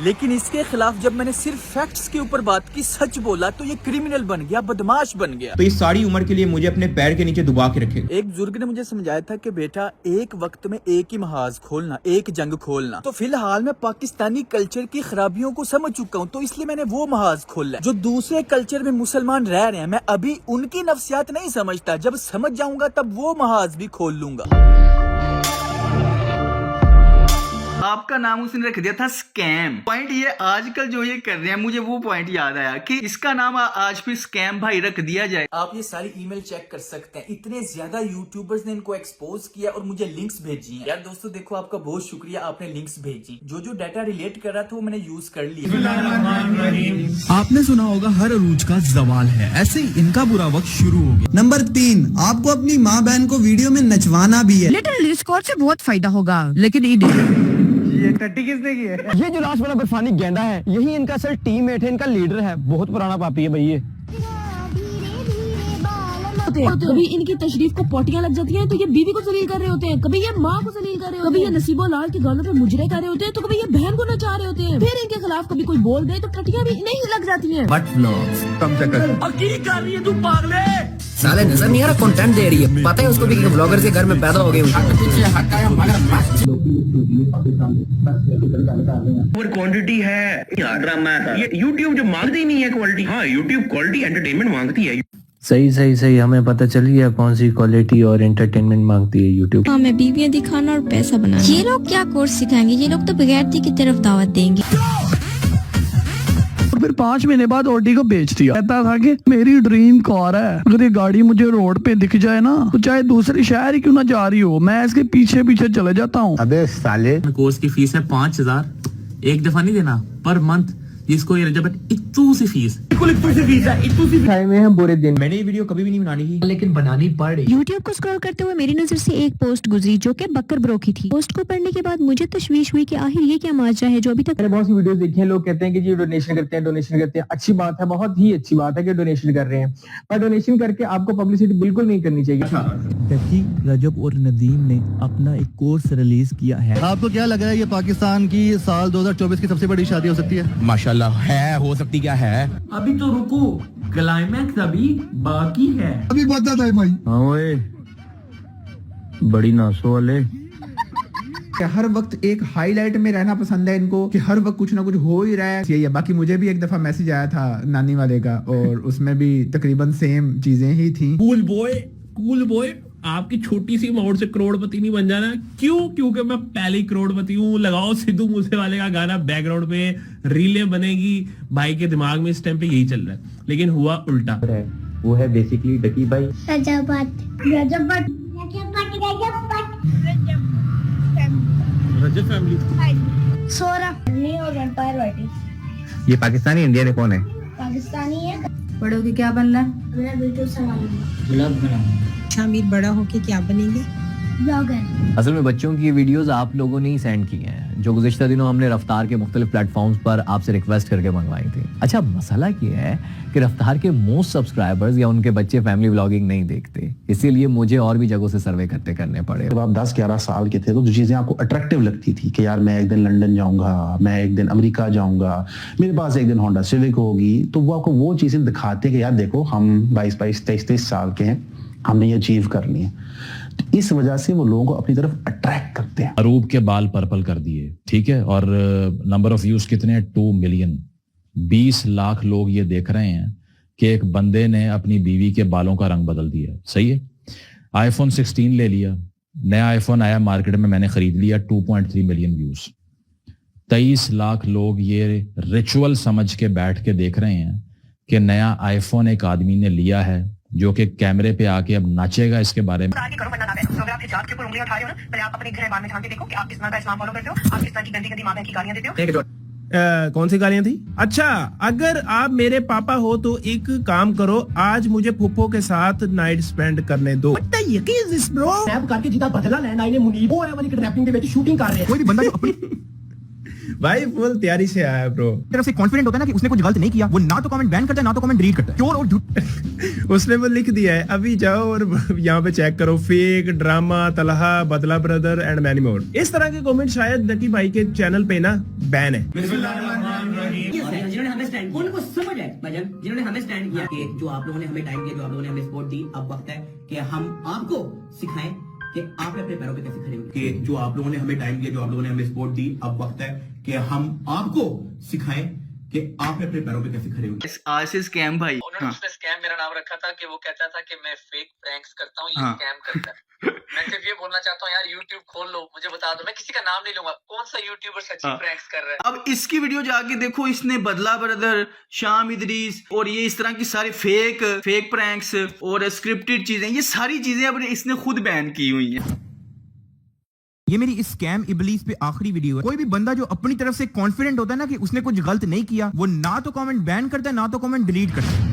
लेकिन इसके खिलाफ जब मैंने सिर्फ फैक्ट्स के ऊपर बात की, सच बोला, तो ये क्रिमिनल बन गया, बदमाश बन गया। तो ये सारी उम्र के लिए मुझे अपने पैर के नीचे दबा के रखेगा। एक बुजुर्ग ने मुझे समझाया था कि बेटा, एक वक्त में एक ही महाज खोलना, एक जंग खोलना। तो फिलहाल मैं पाकिस्तानी कल्चर की खराबियों को समझ चुका हूँ, तो इसलिए मैंने वो महाज खोला जो दूसरे कल्चर में मुसलमान रह रहे हैं। मैं अभी उनकी नफ्सियात नहीं समझता, जब समझ जाऊंगा तब वो महाज भी खोल लूंगा। आपका नाम उसने रख दिया था स्कैम। पॉइंट ये आजकल जो ये कर रहे हैं, मुझे वो पॉइंट याद आया कि इसका नाम आज फिर स्कैम भाई रख दिया जाए। आप ये सारी ईमेल चेक कर सकते हैं। इतने ज्यादा यूट्यूबर्स ने इनको एक्सपोज किया और मुझे लिंक्स भेजी हैं। यार दोस्तों, देखो, आपका बहुत शुक्रिया, आपने लिंक्स भेजी। जो डाटा रिलेट कर रहा था वो मैंने यूज कर लिया। आपने सुना होगा हर अरूज का जवाल है, ऐसे ही इनका बुरा वक्त शुरू हो गया। नंबर 3, आपको अपनी माँ बहन को वीडियो में नचवाना भी है। लिटिल स्कोर से बहुत फायदा होगा, लेकिन ये टट्टी किसने की है? ये जो लास्ट वाला बर्फानी गेंदा है, यही इनका असल टीममेट है, इनका लीडर है। बहुत पुराना पापी है भाई ये। होते हैं। कभी इनकी तशरीफ को पोटियां लग जाती हैं तो ये बीवी को जलील कर रहे होते हैं, कभी ये माँ को जलील कर रहे होते हैं, कभी ये नसीबो लाल के गानों पे मुजरे कर रहे होते हैं, तो कभी ये बहन को नचा रहे होते हैं। फिर इनके खिलाफ कभी कोई बोल दे तो टटियां भी नहीं लग जाती हैं। बट व्लॉग्स कम से कम की कर रही है तू पागले? साले नजर नहीं आ रहा कंटेंट दे रही है, पता है उसको भी कि ब्लॉगर के घर में पैदा हो गई। और क्वांटिटी है यार, ड्रामा है ये। YouTube जो मांगती ही नहीं है क्वालिटी। हाँ, YouTube क्वालिटी एंटरटेनमेंट मांगती है। सही हमें पता चल गया कौन सी क्वालिटी और एंटरटेनमेंट मांगती है यूट्यूब। हमें बीवियां दिखाना और पैसा बनाना। ये लोग क्या कोर्स सिखाएंगे? ये लोग तो बगैरती की तरफ दावत देंगे। फिर 5 महीने बाद ऑडी को बेच दिया। कहता था कि मेरी ड्रीम कार है, अगर ये गाड़ी मुझे रोड पे दिख जाए ना तो चाहे दूसरे शहर ही क्यों ना जा रही हो, मैं इसके पीछे पीछे चले जाता हूँ। अबे साले, कोर्स की फीस है 5000, एक दफा नहीं देना पर मंथ, जिसको ये रजब इतू सी फीस में है बुरे दिन। मैंने ये वीडियो कभी भी नहीं बनानी थी, लेकिन बनानी पड़ी। यूट्यूब को स्क्रॉल करते हुए मेरी नजर से एक पोस्ट गुजरी जो कि बकर ब्रो की थी। पोस्ट को पढ़ने के बाद मुझे तशवीश हुई कि आखिर ये क्या माजरा है जो अभी तक। मैंने बहुत सी वीडियोस देखी हैं, लोग कहते हैं कि जी डोनेशन करते हैं। अच्छी बात है, बहुत ही अच्छी बात है कि डोनेशन कर रहे हैं, पर डोनेशन करके आपको पब्लिसिटी बिल्कुल नहीं करनी चाहिए। डकी, रजब और नदीम ने अपना एक कोर्स रिलीज किया है। आपको क्या लग रहा है ये पाकिस्तान की साल 2024 की सबसे बड़ी शादी हो सकती है? माशाल्लाह है, हो सकती क्या है। अभी तो रुको, क्लाइमैक्स अभी बाकी है। अभी बता था भाई। हाँ ओए, बड़ी नासो वाले। हर वक्त एक हाईलाइट में रहना पसंद है इनको, कि हर वक्त कुछ ना कुछ हो ही रहा है। यही है। बाकी मुझे भी एक दफा मैसेज आया था नानी वाले का, और उसमें भी तकरीबन सेम चीजें ही थी। कूल बॉय आपकी छोटी सी अमाउंट से करोड़पति नहीं बन जाना। क्यों? क्योंकि मैं पहले ही करोड़पति हूँ। लगाओ सिद्धू मूसेवाले का गाना बैकग्राउंड पे, रीलें बनेगी। भाई के दिमाग में इस टाइम पे यही चल रहा है, लेकिन हुआ उल्टा। वो है बेसिकली डकी भाई। रजब फैमिली। ये पाकिस्तानी इंडियन है, कौन है? पाकिस्तानी है। बड़ों के क्या बनना है? मेरा बेटू सलाम। शामिर बड़ा होके क्या बनेंगे? ब्लॉगर। असल में बच्चों की ये वीडियोस आप लोगों ने ही सेंड की हैं, जो गुज़िश्ता दिनों हमने रफ्तार के मुख्तलिफ प्लेटफॉर्म्स पर आपसे रिक्वेस्ट करके मंगवाई थी। अच्छा, मसला ये है कि रफ्तार के मोस्ट सब्सक्राइबर्स या उनके बच्चे फैमिली व्लॉगिंग नहीं देखते, इसीलिए मुझे और भी जगहों से सर्वे करने पड़े। जब आप 10-11 साल के थे तो जो चीजें आपको अट्रैक्टिव लगती थी कि यार मैं एक दिन लंदन जाऊंगा, मैं एक दिन अमेरिका जाऊंगा, मेरे पास एक दिन होंडा सिविक होगी, तो वो आपको वो चीजें दिखाते हैं कि यार देखो हम 22-22, 23-23 साल के हैं, हमने ये अचीव करनी है। तो इस वजह से वो लोगों को अपनी तरफ अट्रैक्ट करते हैं। अरूब के बाल पर्पल कर दिए, ठीक है, और नंबर ऑफ व्यूज कितने हैं? 2 मिलियन। 20 लाख लोग ये देख रहे हैं कि एक बंदे ने अपनी बीवी के बालों का रंग बदल दिया। सही है। आईफोन 16 ले लिया, नया आईफोन आया मार्केट में, मैंने खरीद लिया, 2.3 मिलियन व्यूज। 23 लाख लोग ये रिचुअल समझ के बैठ के देख रहे हैं कि नया आईफोन एक आदमी ने लिया है जो कि कैमरे पे आके अब नाचेगा इसके बारे में। अगर आप हिजाब के ऊपर उंगलियां उठा रहे हो ना, पहले आप अपने गिरबान में झांक के देखो कि आप किस तरह का इस्लाम फॉलो करते हो, आप किस तरह की गंदी माता की गालियां देते हो। कौन सी गालियां थी? अच्छा, अगर आप मेरे पापा हो तो एक काम करो, आज मुझे फुप्पो के साथ नाइट स्पेंड करने दो। रैप करके जिदा बदला लेना इन्हें मुनीब वो है वाली किडनैपिंग दे विच शूटिंग कर रहे हैं। कोई भी बंदा जो अपनी भाई फुल तैयारी से आया ब्रो। तरफ से कॉन्फिडेंट होता है ना कि उसने कुछ गलत नहीं किया, वो ना तो कमेंट बैन करता है ना तो कमेंट डिलीट करता है। चोर और झूठ उसने वो लिख दिया है, अभी जाओ और यहाँ पे चेक करो, फेक ड्रामा, तलहा, बदला ब्रदर एंड मैनी मोर। इस तरह के कमेंट शायद डकी भाई के चैनल पे ना बैन है। जिन्होंने हमें स्टैंड, उनको समझ है भजन, जिन्होंने हमें स्टैंड किया कि जो आप लोगों ने हमें टाइम दिया, जो आप लोगों ने हमें सपोर्ट दी, अब वक्त है कि हम आपको सिखाएं कि आप अपने पैरों पे कैसे खड़े हो। कि जो आप लोगों ने हमें टाइम दिया, जो आप लोगों ने हमें सपोर्ट दी, अब वक्त है कि हम आपको सिखाएं कि आप अपने पैरों पे कैसे खड़े हो। आज से स्कैम भाई। उन्होंने उसने स्कैम मेरा नाम रखा था कि वो कहता था कि मैं फेक प्रैंक्स करता हूँ, ये स्कैम करता है। मैं सिर्फ ये बोलना चाहता हूँ यार, YouTube खोल लो, मुझे बता दो, मैं किसी का नाम नहीं लूंगा, कौन सा यूट्यूबर सच्ची प्रैंक्स कर रहा है। अब इसकी वीडियो जाके देखो, इसने बदला ब्रदर, शाम इदरीस और ये इस तरह की सारी फेक प्रैंक्स और स्क्रिप्टेड चीजें, ये सारी चीजें अब इसने खुद बैन की हुई हैं। ये मेरी इस स्कैम इबलीस पे आखिरी वीडियो है। कोई भी बंदा जो अपनी तरफ से कॉन्फिडेंट होता है ना कि उसने कुछ गलत नहीं किया, वो ना तो कमेंट बैन करता है ना तो कमेंट डिलीट करता है।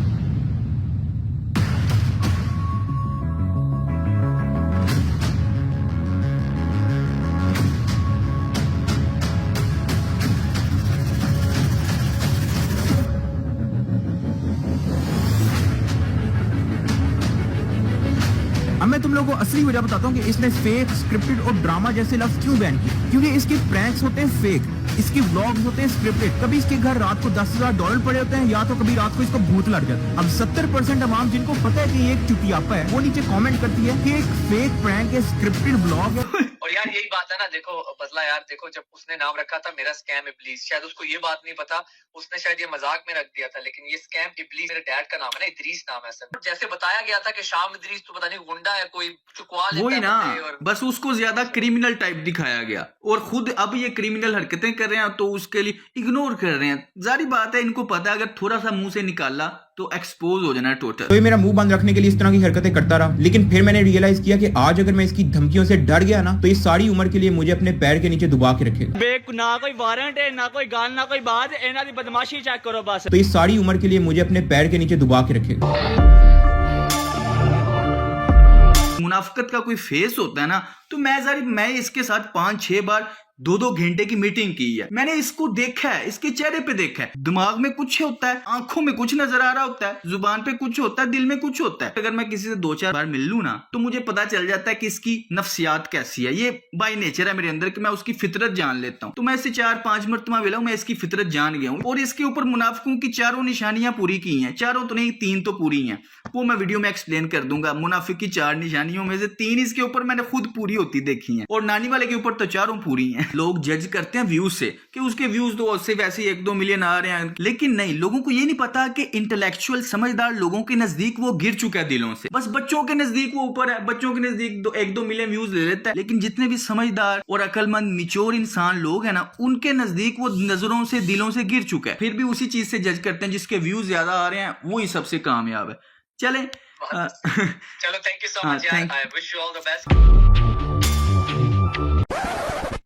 लोगों को असली वजह बताता हूँ कि इसने फेक, स्क्रिप्टेड और ड्रामा जैसे लफ्ज क्यों बैन किए। क्योंकि इसके प्रैंक्स होते हैं फेक, इसके व्लॉग्स होते हैं स्क्रिप्टेड। कभी इसके घर रात को $10,000 पड़े होते हैं, या तो कभी रात को इसको भूत लग जाता है। अब 70% अवाम जिनको पता है कि ये एक चुटियापा है, वो नीचे कमेंट करती है कि एक फेक प्रैंक है, स्क्रिप्टेड व्लॉग है। और यार यही बात है ना, देखो बदला यार, देखो जब उसने नाम रखा था मेरा स्कैम इब्लीस, शायद उसको ये बात नहीं पता, उसने शायद ये मजाक में रख दिया था, लेकिन ये स्कैम इब्लीस मेरे डैड का नाम है ना, इदरीस नाम है सर। जैसे बताया गया था कि शाम इदरीस तो पता नहीं गुंडा है, कोई चुकवा लेता वही ना, और बस उसको ज्यादा क्रिमिनल टाइप दिखाया गया और खुद अब ये क्रिमिनल हरकतें कर रहे हैं तो उसके लिए इग्नोर कर रहे हैं। जारी बात है, इनको पता है अगर थोड़ा सा मुंह से निकाला तो एक्सपोज हो जाना टोटल। तो ये मेरा मुंह बंद रखने के लिए इस तरह की हरकतें करता रहा, लेकिन फिर मैंने रियलाइज किया कि आज अगर मैं इसकी धमकियों से डर गया ना, तो ये सारी उम्र के लिए मुझे अपने पैर के नीचे दुबा के रखेगा। ना कोई वारंट है, ना कोई गाल, ना कोई बात, इन्हां दी बदमाशी चेक करो बस। तो ये सारी उम्र के लिए मुझे अपने पैर के नीचे दुबा के रखेगा। मुनाफिकत का कोई फेस होता है ना, तो मैं इसके साथ 5-6 बार 2-2 घंटे की मीटिंग की है। मैंने इसको देखा है, इसके चेहरे पे देखा है, दिमाग में कुछ होता है, आंखों में कुछ नजर आ रहा होता है, जुबान पे कुछ होता है, दिल में कुछ होता है। अगर मैं किसी से 2-4 बार मिल लूं ना, तो मुझे पता चल जाता है कि इसकी नफ्सियात कैसी है। ये बाय नेचर है मेरे अंदर कि मैं उसकी फितरत जान लेता हूँ। तो मैं इससे 4-5 मरतबा मिला हूं, मैं इसकी फितरत जान गया हूँ। और इसके ऊपर मुनाफिकों की 4 निशानियां पूरी की हैं, 4 तो नहीं 3 तो पूरी हैं, वो मैं वीडियो में एक्सप्लेन कर दूंगा। मुनाफिक की 4 निशानियों में से 3 इसके ऊपर मैंने खुद पूरी होती देखी है, और नानी वाले के ऊपर तो 4 पूरी हैं। लोग जज करते हैं व्यूज से कि उसके व्यूज तो उससे वैसे 1-2 मिलियन आ रहे हैं, लेकिन नहीं, लोगों को ये नहीं पता कि इंटेलेक्चुअल समझदार लोगों के नजदीक वो गिर चुका है दिलों से। बस बच्चों के नजदीक वो ऊपर है, बच्चों के नजदीक 1-2 मिलियन व्यूज ले लेता है, लेकिन जितने भी समझदार और अकलमंद मिच्योर इंसान लोग हैं ना, उनके नजदीक वो नजरों से दिलों से गिर चुका है। फिर भी उसी चीज से जज करते हैं, जिसके व्यूज ज्यादा आ रहे हैं वही सबसे कामयाब है। चले चलो, थैंक यू सो मच यार, I wish you all the best.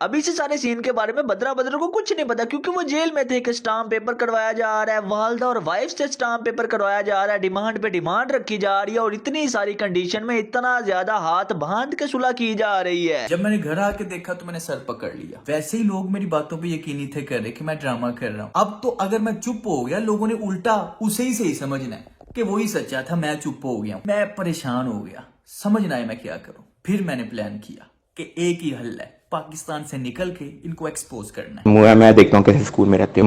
अभी से सारे सीन के बारे में बदरा को कुछ नहीं पता, क्योंकि वो जेल में थे कि स्टाम्प पेपर करवाया जा रहा है, वालदा और वाइफ से स्टाम्प पेपर करवाया जा रहा है, डिमांड पे डिमांड रखी जा रही है, और इतनी सारी कंडीशन में इतना ज्यादा हाथ बांध के सुलह की जा रही है। जब मैंने घर आके देखा तो मैंने सर पकड़ लिया। वैसे ही लोग मेरी बातों पे यकीन नहीं थे कर रहे कि मैं ड्रामा कर रहा हूँ। अब तो अगर मैं चुप हो गया, लोगों ने उल्टा उसे ही सही समझना है कि वही सच्चा था, मैं चुप हो गया। मैं परेशान हो गया, समझ ना आया मैं क्या करूं। फिर मैंने प्लान किया कि एक ही हल है, पाकिस्तान से निकल के इनको एक्सपोज करना है। मैं देखता हूँ कैसे स्कूल में रहते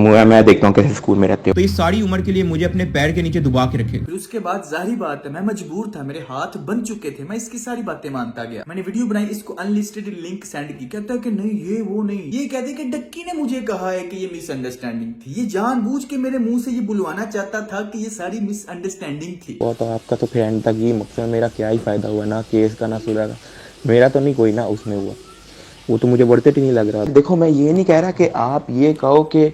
हो। तो ये सारी उम्र के लिए मुझे अपने पैर के नीचे दुबा के रखेगा। फिर उसके बाद जाहिर बात है, मैं मजबूर था, मेरे हाथ बन चुके थे, मैं इसकी सारी बातें मानता गया। मैंने वीडियो बनाई, इसको अनलिस्टेड लिंक सेंड की। कहता है कि नहीं ये वो नहीं, ये कहते कि डक्की ने मुझे कहा है कि ये मिसअंडरस्टैंडिंग थी, ये जानबूझ के मेरे मुंह से ये बुलवाना चाहता था कि ये सारी मिसअंडरस्टैंडिंग थी। वो तो आपका तो फिर एंड तक ये मकसद, मेरा क्या ही फायदा हुआ, ना केस का ना सुलह का, मेरा तो नहीं कोई ना उसमें हुआ, वो तो मुझे बढ़ते ही नहीं लग रहा। देखो मैं ये नहीं कह रहा कि आप ये कहो कि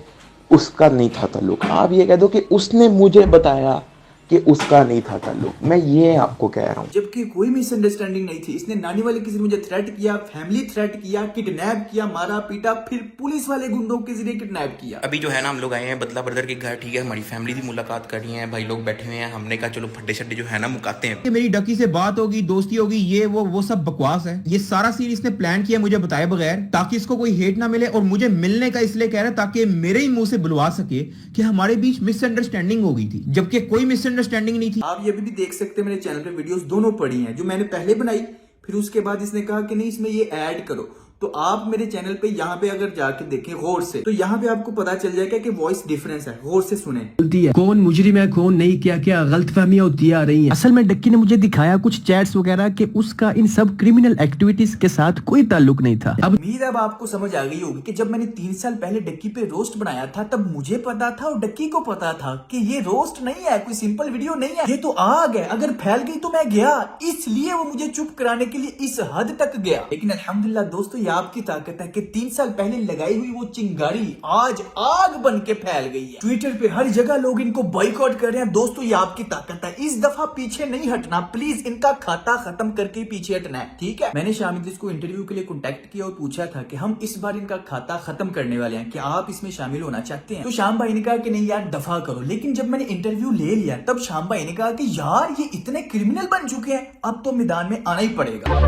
उसका नहीं था ताल्लुक, आप ये कह दो कि उसने मुझे बताया कि उसका नहीं था ताल्लुक, मैं ये आपको कह रहा हूँ। जबकि कोई मिसअंडरस्टैंडिंग नहीं थी। इसने नानी वाले किसी ने मुझे थ्रेट किया, फैमिली थ्रेट किया, किडनैप किया, मारा पीटा, फिर पुलिस वाले गुंडों के जरिए किडनैप किया। अभी जो है ना, हम लोग आए हैं बदला ब्रदर के घर, ठीक है, हमारी फैमिली की मुलाकात करनी है, भाई लोग बैठे हुए हैं, हमने कहा चलो फड्डे शड्डे जो है ना मुकाते हैं। मेरी डकी से बात होगी, दोस्ती होगी, ये वो सब बकवास है। ये सारा सीन इसने प्लान किया मुझे बताए बगैर, ताकि इसको कोई हेट ना मिले, और मुझे मिलने का इसलिए कह रहा है ताकि मेरे ही मुंह से बुलवा सके कि हमारे बीच मिसअंडरस्टैंडिंग हो गई थी, जबकि कोई मिसअंडरस्टैंडिंग नहीं थी। आप ये भी देख सकते हैं, मेरे चैनल पे वीडियोस दोनों पड़ी हैं, जो मैंने पहले बनाई, फिर उसके बाद इसने कहा कि नहीं इसमें ये ऐड करो। तो आप मेरे चैनल पे यहाँ पे अगर जाके देखें गौर से, तो यहाँ पे आपको पता चल जाएगा कि वॉइस डिफरेंस है, गौर से सुने। कौन मुजरिम है कौन नहीं, क्या क्या गलतफहमियां होती आ रही हैं। असल में डक्की ने मुझे दिखाया कुछ चैट्स वगैरह कि उसका इन सब क्रिमिनल एक्टिविटीज के साथ कोई ताल्लुक नहीं था। अब आपको समझ आ गई होगी कि जब मैंने 3 साल पहले डक्की पे रोस्ट बनाया था, तब मुझे पता था और डक्की को पता था कि ये रोस्ट नहीं है, कोई सिंपल वीडियो नहीं है, ये तो आग है, अगर फैल गई तो मैं गया। इसलिए वो मुझे चुप कराने के लिए इस हद तक गया। लेकिन अल्हम्दुलिल्लाह दोस्तों, ये आपकी ताकत है कि 3 साल पहले लगाई हुई वो चिंगारी आज आग बन के फैल गई है। ट्विटर पे हर जगह लोग इनको बॉयकॉट कर रहे हैं। दोस्तों ये आपकी ताकत है, इस दफा पीछे नहीं हटना, प्लीज इनका खाता खत्म करके पीछे हटना है, ठीक है। मैंने शाम इदरीस को इंटरव्यू के लिए कॉन्टेक्ट किया और पूछा था कि हम इस बार इनका खाता खत्म करने वाले हैं, क्या आप इसमें शामिल होना चाहते हैं। तो शाम भाई ने कहा कि नहीं यार दफा करो। लेकिन जब मैंने इंटरव्यू ले लिया, तब शाम भाई ने कहा कि यार ये इतने क्रिमिनल बन चुके हैं, अब तो मैदान में आना ही पड़ेगा।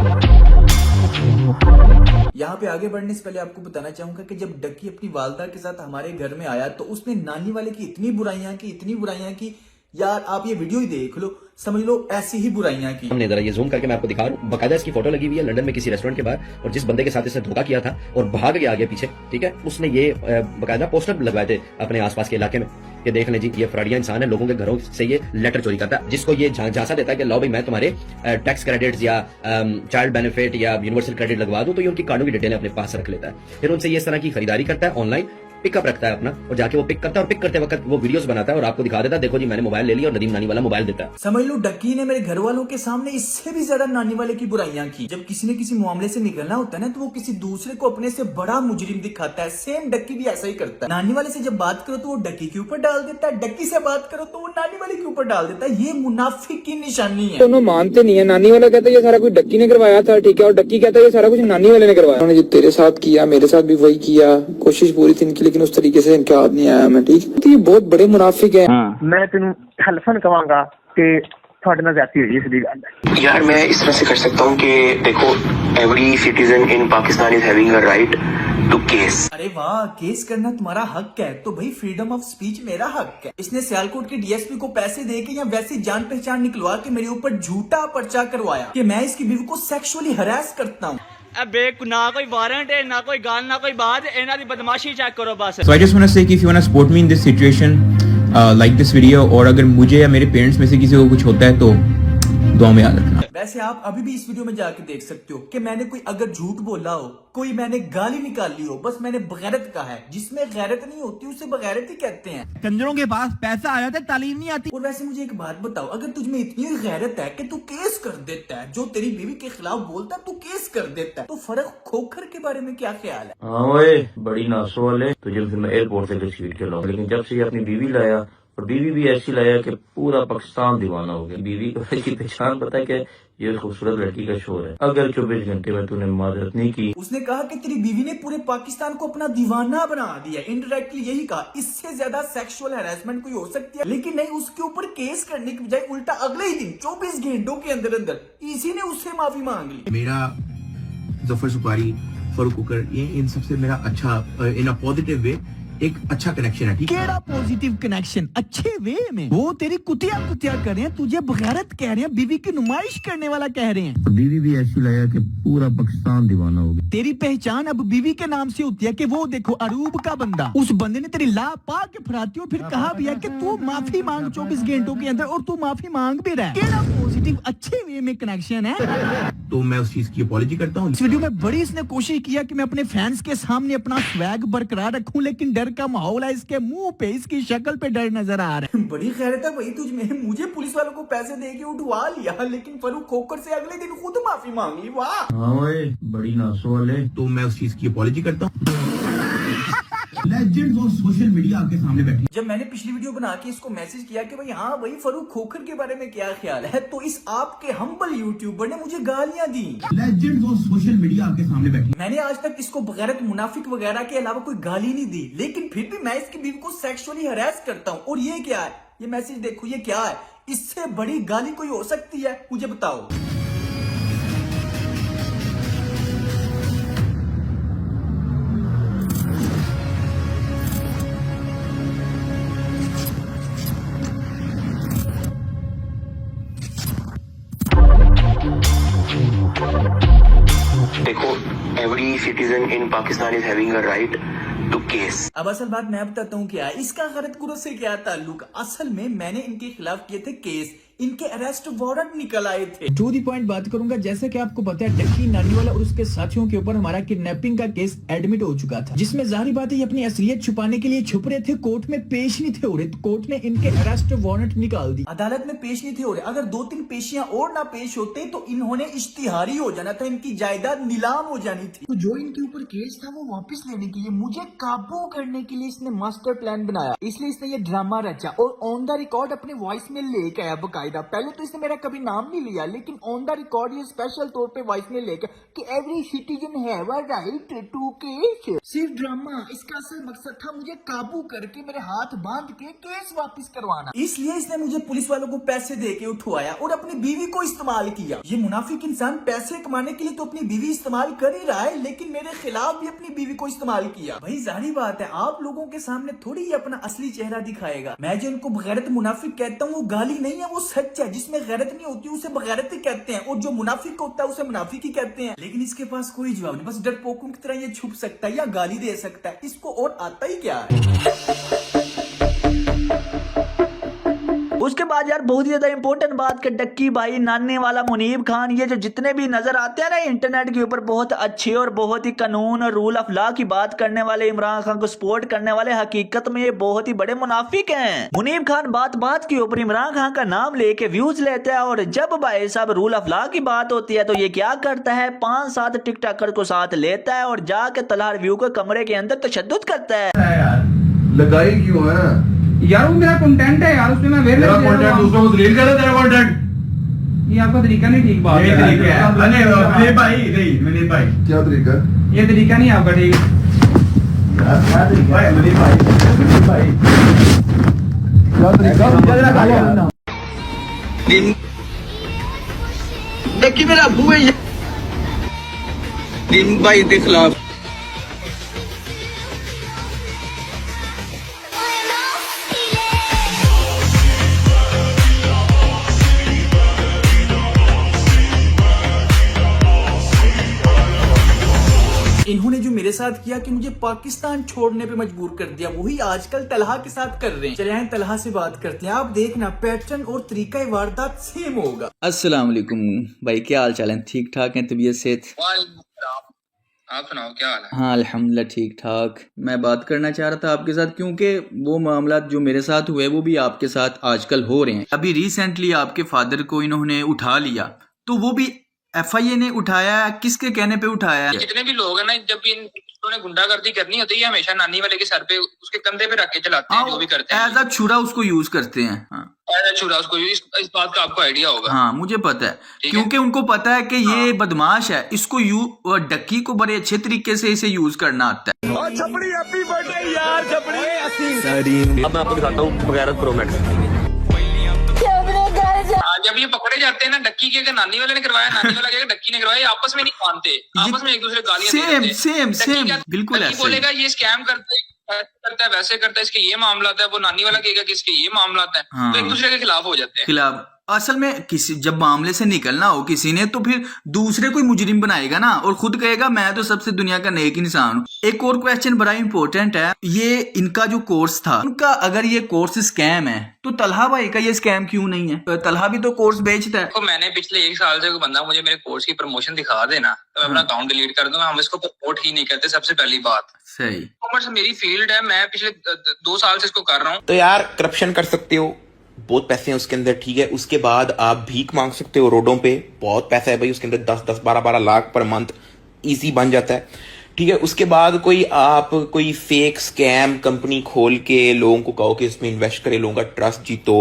यहाँ पे आगे बढ़ने से पहले आपको बताना चाहूंगा कि जब डक्की अपनी वालदा के साथ हमारे घर में आया, तो उसने नानी वाले की इतनी बुराइयां की यार आप ये वीडियो ही देख लो, समझ लो ऐसी ही बुराइयां की। हमने जरा ये जूम करके मैं आपको दिखा रहा हूँ, बकायदा इसकी फोटो लगी हुई है लंदन में किसी रेस्टोरेंट के बाहर, और जिस बंदे के साथ इसने धोखा किया था और भाग गया आगे पीछे, ठीक है, उसने ये बकायदा पोस्टर लगवाए थे अपने आसपास के इलाके में कि देख लें जी ये फ्रॉडिया इंसान है, लोगों के घरों से ये लेटर चोरी करता है, जिसको ये झांसा देता है कि लो भाई मैं तुम्हारे टैक्स क्रेडिट्स या चाइल्ड बेनिफिट या यूनिवर्सल क्रेडिट लगवा दूं, तो ये उनकी कार्डों की डिटेल अपने पास रख लेता है, फिर उनसे ये इस तरह की खरीदारी करता है, ऑनलाइन पिकअप रखता है अपना, और जाके वो पिक करता है और पिक करते वक्त वो वीडियोस बनाता है और आपको दिखा देता है, देखो जी मैंने मोबाइल ले लिया, और नदीम नानी वाला मोबाइल देता है। समझ लो डक्की ने मेरे घर वालों के सामने इससे भी ज्यादा नानी वाले की बुराइयां की। जब किसी ने किसी मामले से निकलना होता है ना, तो वो किसी दूसरे को अपने से बड़ा मुजरिम दिखाता है। सेम डक्की भी ऐसा ही करता है। नानी वाले से जब बात करो तो वो डक्की के ऊपर डाल देता है, डक्की से बात करो तो वो नानी वाले के ऊपर डाल देता है। ये मुनाफिक की निशानी है। दोनों मानते नहीं है, नानी वाला कहता है ये सारा कुछ डक्की ने करवाया था, ठीक है, और डक्की कहता है ये सारा कुछ नानी वाले ने करवाया। उन्होंने जो तेरे साथ किया मेरे साथ भी वही किया, कोशिश पूरी थी इनकी, लेकिन उस तरीके से इनके हाथ नहीं आया मैं, ठीक है, तो ये बहुत बड़े मुनाफिक है। मैं तेन हल्फन कहांगा कि ਤੁਹਾਡੇ ਨਾਲ ਜ਼ਿਆਦਤੀ ਹੋਈ ਇਸ ਦੀ ਗੱਲ ਹੈ। यार मैं इस तरह से कर सकता हूँ कि देखो every citizen in Pakistan is having a right to case. अरे वाह, केस करना तुम्हारा हक है, तो भाई फ्रीडम ऑफ स्पीच मेरा हक है। इसने सियालकोट के डीएसपी को पैसे देके या वैसी जान पहचान निकलवा के मेरे ऊपर झूठा पर्चा करवाया कि मैं इसकी बीवी को सेक्सुअली हरास करता हूँ। ना कोई वारंट है, ना कोई गाल, ना कोई बात, इन्हां दी बदमाशी चेक करो बस। So I just want to say कि if you want to support me in this situation, like this video, और अगर मुझे या मेरे पेरेंट्स में से किसी को कुछ होता है तो दुआ में याद रखना। वैसे आप अभी भी इस वीडियो में जाके देख सकते हो कि मैंने कोई अगर झूठ बोला हो, कोई मैंने गाली निकाली हो, बस मैंने बगैरत कहा है। जिसमें गैरत नहीं होती उसे बगैरत ही कहते हैं। कंजरों के पास पैसा आ जाता है, तालीम नहीं आती। और वैसे मुझे एक बात बताओ, अगर तुझमें इतनी गैरत है कि तू केस कर देता है, जो तेरी बीवी के खिलाफ बोलता है तू केस कर देता है, तो फर्क खोखर के बारे में क्या ख्याल है? हाँ ओए, बड़ी नासो वाले, तुझे फिर मैं एयरपोर्ट से घसीट के लाऊं, लेकिन जब से अपनी बीवी लाया, और बीवी भी ऐसी लाया कि पूरा पाकिस्तान दीवाना हो गया। बीवी की पहचान पता है कि ये खूबसूरत लड़की का शोर है। अगर 24 घंटे में तूने माजरत नहीं की। उसने कहा कि तेरी बीवी ने पूरे पाकिस्तान को अपना दीवाना बना दिया। इनडायरेक्टली यही कहा। इससे ज्यादा सेक्सुअल हैरेसमेंट कोई हो सकती है, लेकिन नहीं, उसके ऊपर केस करने की बजाय उल्टा अगले ही दिन 24 घंटों के अंदर अंदर इसी ने उससे माफी मांग ली। मेरा जफर सुपारी, फरूक कुकर, ये इन सबसे मेरा अच्छा इन अ पॉजिटिव वे एक अच्छा कनेक्शन है। ठीक है, केड़ा पॉजिटिव कनेक्शन? अच्छे वे में। वो तेरी कुतिया कर रहे हैं, तुझे बगैरत कह रहे हैं, बीवी की नुमाइश करने वाला कह रहे हैं। बीवी भी ऐसी लाया कि पूरा पाकिस्तान दीवाना हो गया। तेरी पहचान अब बीवी के नाम से होती है कि वो देखो अरूब का बंदा, उस बंदे ने तेरी ला पा के फराती हो, फिर कहा भी है कि तू माफी मांग 24 घंटों के अंदर, और तू माफी मांग भी रहा है। केड़ा पॉजिटिव अच्छे वे में कनेक्शन है। तो मैं उस चीज की अपॉलॉजी करता हूँ। इस वीडियो में बड़ी इसने कोशिश किया कि मैं अपने फैंस के सामने अपना स्वैग बरकरार रखूं, लेकिन डर का माहौल है। इसके मुंह पे, इसकी शक्ल पे डर नजर आ रहा है। बड़ी खैरत है भाई तुझमें। मुझे पुलिस वालों को पैसे दे के उठवा लिया, लेकिन फरूक खोकर से अगले दिन खुद माफी मांग ली। वाह, हाँ ओए, बड़ी नासो वाले। तो मैं उस चीज की अपॉलॉजी करता हूँ। लेजेंड्स ऑफ सोशल मीडिया आपके सामने बैठे। जब मैंने पिछली वीडियो बना के इसको मैसेज किया कि भाई हाँ भाई फरूक खोखर के बारे में क्या ख्याल है, तो इस आपके हम्बल यूट्यूबर ने मुझे गालियां दी। लेजेंड्स ऑफ सोशल मीडिया आपके सामने बैठे। मैंने आज तक इसको बगैरत मुनाफिक वगैरह के अलावा कोई गाली नहीं दी, लेकिन फिर भी मैं इसकी बीवी को सेक्सुअली हरास करता हूँ। और ये क्या है? ये मैसेज देखो, ये क्या है? इससे बड़ी गाली कोई हो सकती है? मुझे बताओ। देखो every citizen in Pakistan is having a right to case. अब असल बात मैं बताता हूँ क्या है। इसका गलत गुरु से क्या ताल्लुक? असल में मैंने इनके खिलाफ किए थे केस, इनके अरेस्ट वारंट निकल आए थे। टू दी पॉइंट बात करूंगा। जैसे कि आपको पता है, डक्की नानीवाला और उसके साथियों के ऊपर हमारा किडनैपिंग का केस एडमिट हो चुका था, जिसमें जाहिर बात है ये अपनी असलियत छुपाने के लिए छुप रहे थे, कोर्ट में पेश नहीं थे हो रहे, तो कोर्ट ने इनके अरेस्ट वारंट निकाल दी। अदालत में पेश नहीं थे हो रहे। अगर 2-3 पेशियां और ना पेश होते तो इन्होंने इश्तिहारी हो जाना था, इनकी जायदाद नीलाम हो जानी थी। तो जो इनके ऊपर केस था वो वापस लेने के लिए, मुझे काबू करने के लिए इसने मास्टर प्लान बनाया। इसलिए इसने ये ड्रामा रचा और ऑन द रिकॉर्ड अपने वॉइस में लेके आया बकायदा। मायरा। पहले तो इसने मेरा कभी नाम नहीं लिया, लेकिन ऑन द रिकॉर्ड ये स्पेशल तौर पे वॉइस में लेकर कि every citizen have a right to case. सिर्फ ड्रामा, इसका असल मकसद था मुझे काबू करके मेरे हाथ बांध के केस वापस करवाना। इसलिए इसने मुझे पुलिस वालों को पैसे दे के उठवाया और अपनी बीवी को इस्तेमाल किया। ये मुनाफिक इंसान पैसे कमाने के लिए तो अपनी बीवी इस्तेमाल कर ही रहा है, लेकिन मेरे खिलाफ भी अपनी बीवी को इस्तेमाल किया। भाई जाहिर बात है, आप लोगों के सामने थोड़ी ही अपना असली चेहरा दिखाएगा। मैं जो इनको बगैरत मुनाफिक कहता हूँ वो गाली नहीं है, वो सच है। जिसमें गैरत नहीं होती उसे बगैरत ही कहते हैं, और जो मुनाफिक होता है उसे मुनाफिक ही कहते हैं। लेकिन इसके पास कोई जवाब नहीं, बस डरपोकों की तरह ये छुप सकता है या गाली दे सकता है। इसको और आता ही क्या है। उसके बाद यार बहुत ही ज्यादा इंपॉर्टेंट बात कि डक्की भाई, नानी वाला, मुनीब खान, ये जो जितने भी नजर आते हैं ना इंटरनेट के ऊपर बहुत अच्छे और बहुत ही कानून और रूल ऑफ लॉ की बात करने वाले, इमरान खान को सपोर्ट करने वाले, हकीकत में ये बहुत ही बड़े मुनाफिक हैं। मुनीब खान बात बात के ऊपर इमरान खान का नाम लेके व्यूज लेता है, और जब भाई साहब रूल ऑफ लॉ की बात होती है तो ये क्या करता है, 5-7 टिकटॉकर को साथ लेता है और जाके तलहा रिव्यू के कमरे के अंदर तशद्दुद करता है। लगाई क्यों है यार? वो मेरा कंटेंट है यार, उसमें मैं तेरा कंटेंट दूसरों को दलील कर रहा है। तेरा कंटेंट ये आपका तरीका नहीं ठीक। बात ये तरीका है। अरे भाई नहीं, विनीत भाई क्या तरीका? ये तरीका नहीं आपका ठीक यार। क्या तरीका है विनीत भाई? क्या तरीका? देखिए मेरा अबू है दिन भाई के खिलाफ। इन्होंने जो मेरे साथ किया कि मुझे पाकिस्तान छोड़ने पे मजबूर कर दिया, वही आजकल तलहा के साथ कर रहे हैं। चले आए तलहा से बात करते हैं। आप देखना पैटर्न और तरीका वारदात सेम होगा। अस्सलाम वालेकुम भाई, क्या हाल चाल है? ठीक ठाक है? तबीयत सेहत? आप सुनाओ क्या हाल है? हाँ अल्हम्दुलिल्लाह ठीक ठाक। मैं बात करना चाह रहा था आपके साथ, क्योंकि वो मामला जो मेरे साथ हुए वो भी आपके साथ आजकल हो रहे हैं। अभी रिसेंटली आपके फादर को इन्होंने उठा लिया, तो वो भी FIA ने उठाया, किसके कहने पे उठाया? जितने भी लोग हैं ना, जब भी इन्होंने गुंडागर्दी करनी होती है हमेशा नानी वाले के सर पे, उसके कंधे पे रख के चलाते हैं, जो भी करते हैं। एज अ छुरा उसको यूज करते हैं। एज अ छुरा उसको, इस बात का आपको आइडिया होगा। हाँ मुझे पता है, क्योंकि उनको पता है कि ये बदमाश है, इसको डक्की को बड़े अच्छे तरीके से इसे यूज करना आता है। छपड़ी हैप्पी बर्थडे यार, छपड़ी। अब मैं आपको दिखाता हूँ बगैरत प्रो मैक्स। जब ये पकड़े जाते हैं ना, डक्की के नानी वाले ने करवाया, नानी वाला कहेगा डक्की ने करवाया, आपस में नहीं मानते, आपस में एक दूसरे गालियां देते हैं। सेम बिल्कुल ऐसे बोलेगा ये स्कैम करता है, वैसे करता है, इसके ये मामला है। वो नानी वाला कहेगा कि इसके ये मामला है। तो एक दूसरे के खिलाफ हो जाते हैं। असल में किसी जब मामले से निकलना हो किसी ने, तो फिर दूसरे कोई मुजरिम बनाएगा ना, और खुद कहेगा मैं तो सबसे दुनिया का नेक इंसान हूँ। एक और क्वेश्चन बड़ा इंपॉर्टेंट है, ये इनका जो कोर्स था उनका, अगर ये कोर्स स्कैम है तो तलहा भाई का ये स्कैम क्यों नहीं है? तलहा भी तो कोर्स बेचता है। तो मैंने पिछले 1 साल से कोई बंदा मुझे मेरे कोर्स की प्रमोशन दिखा देना, तो मैं अपना अकाउंट डिलीट कर दूंगा। हम इसको प्रमोट ही नहीं करते, सबसे पहली बात। सही, कॉमर्स मेरी फील्ड है, मैं पिछले 2 साल से इसको कर रहा हूँ। तो यार करप्शन कर सकते हो, बहुत पैसे हैं उसके अंदर, ठीक है। उसके बाद आप भीख मांग सकते हो रोडों पे, बहुत पैसा है भाई उसके अंदर, 10-10, 12-12 लाख पर मंथ इजी बन जाता है, ठीक है। उसके बाद कोई फेक स्कैम कंपनी खोल के लोगों को कहो कि इसमें इन्वेस्ट करे, लोगों का ट्रस्ट जीतो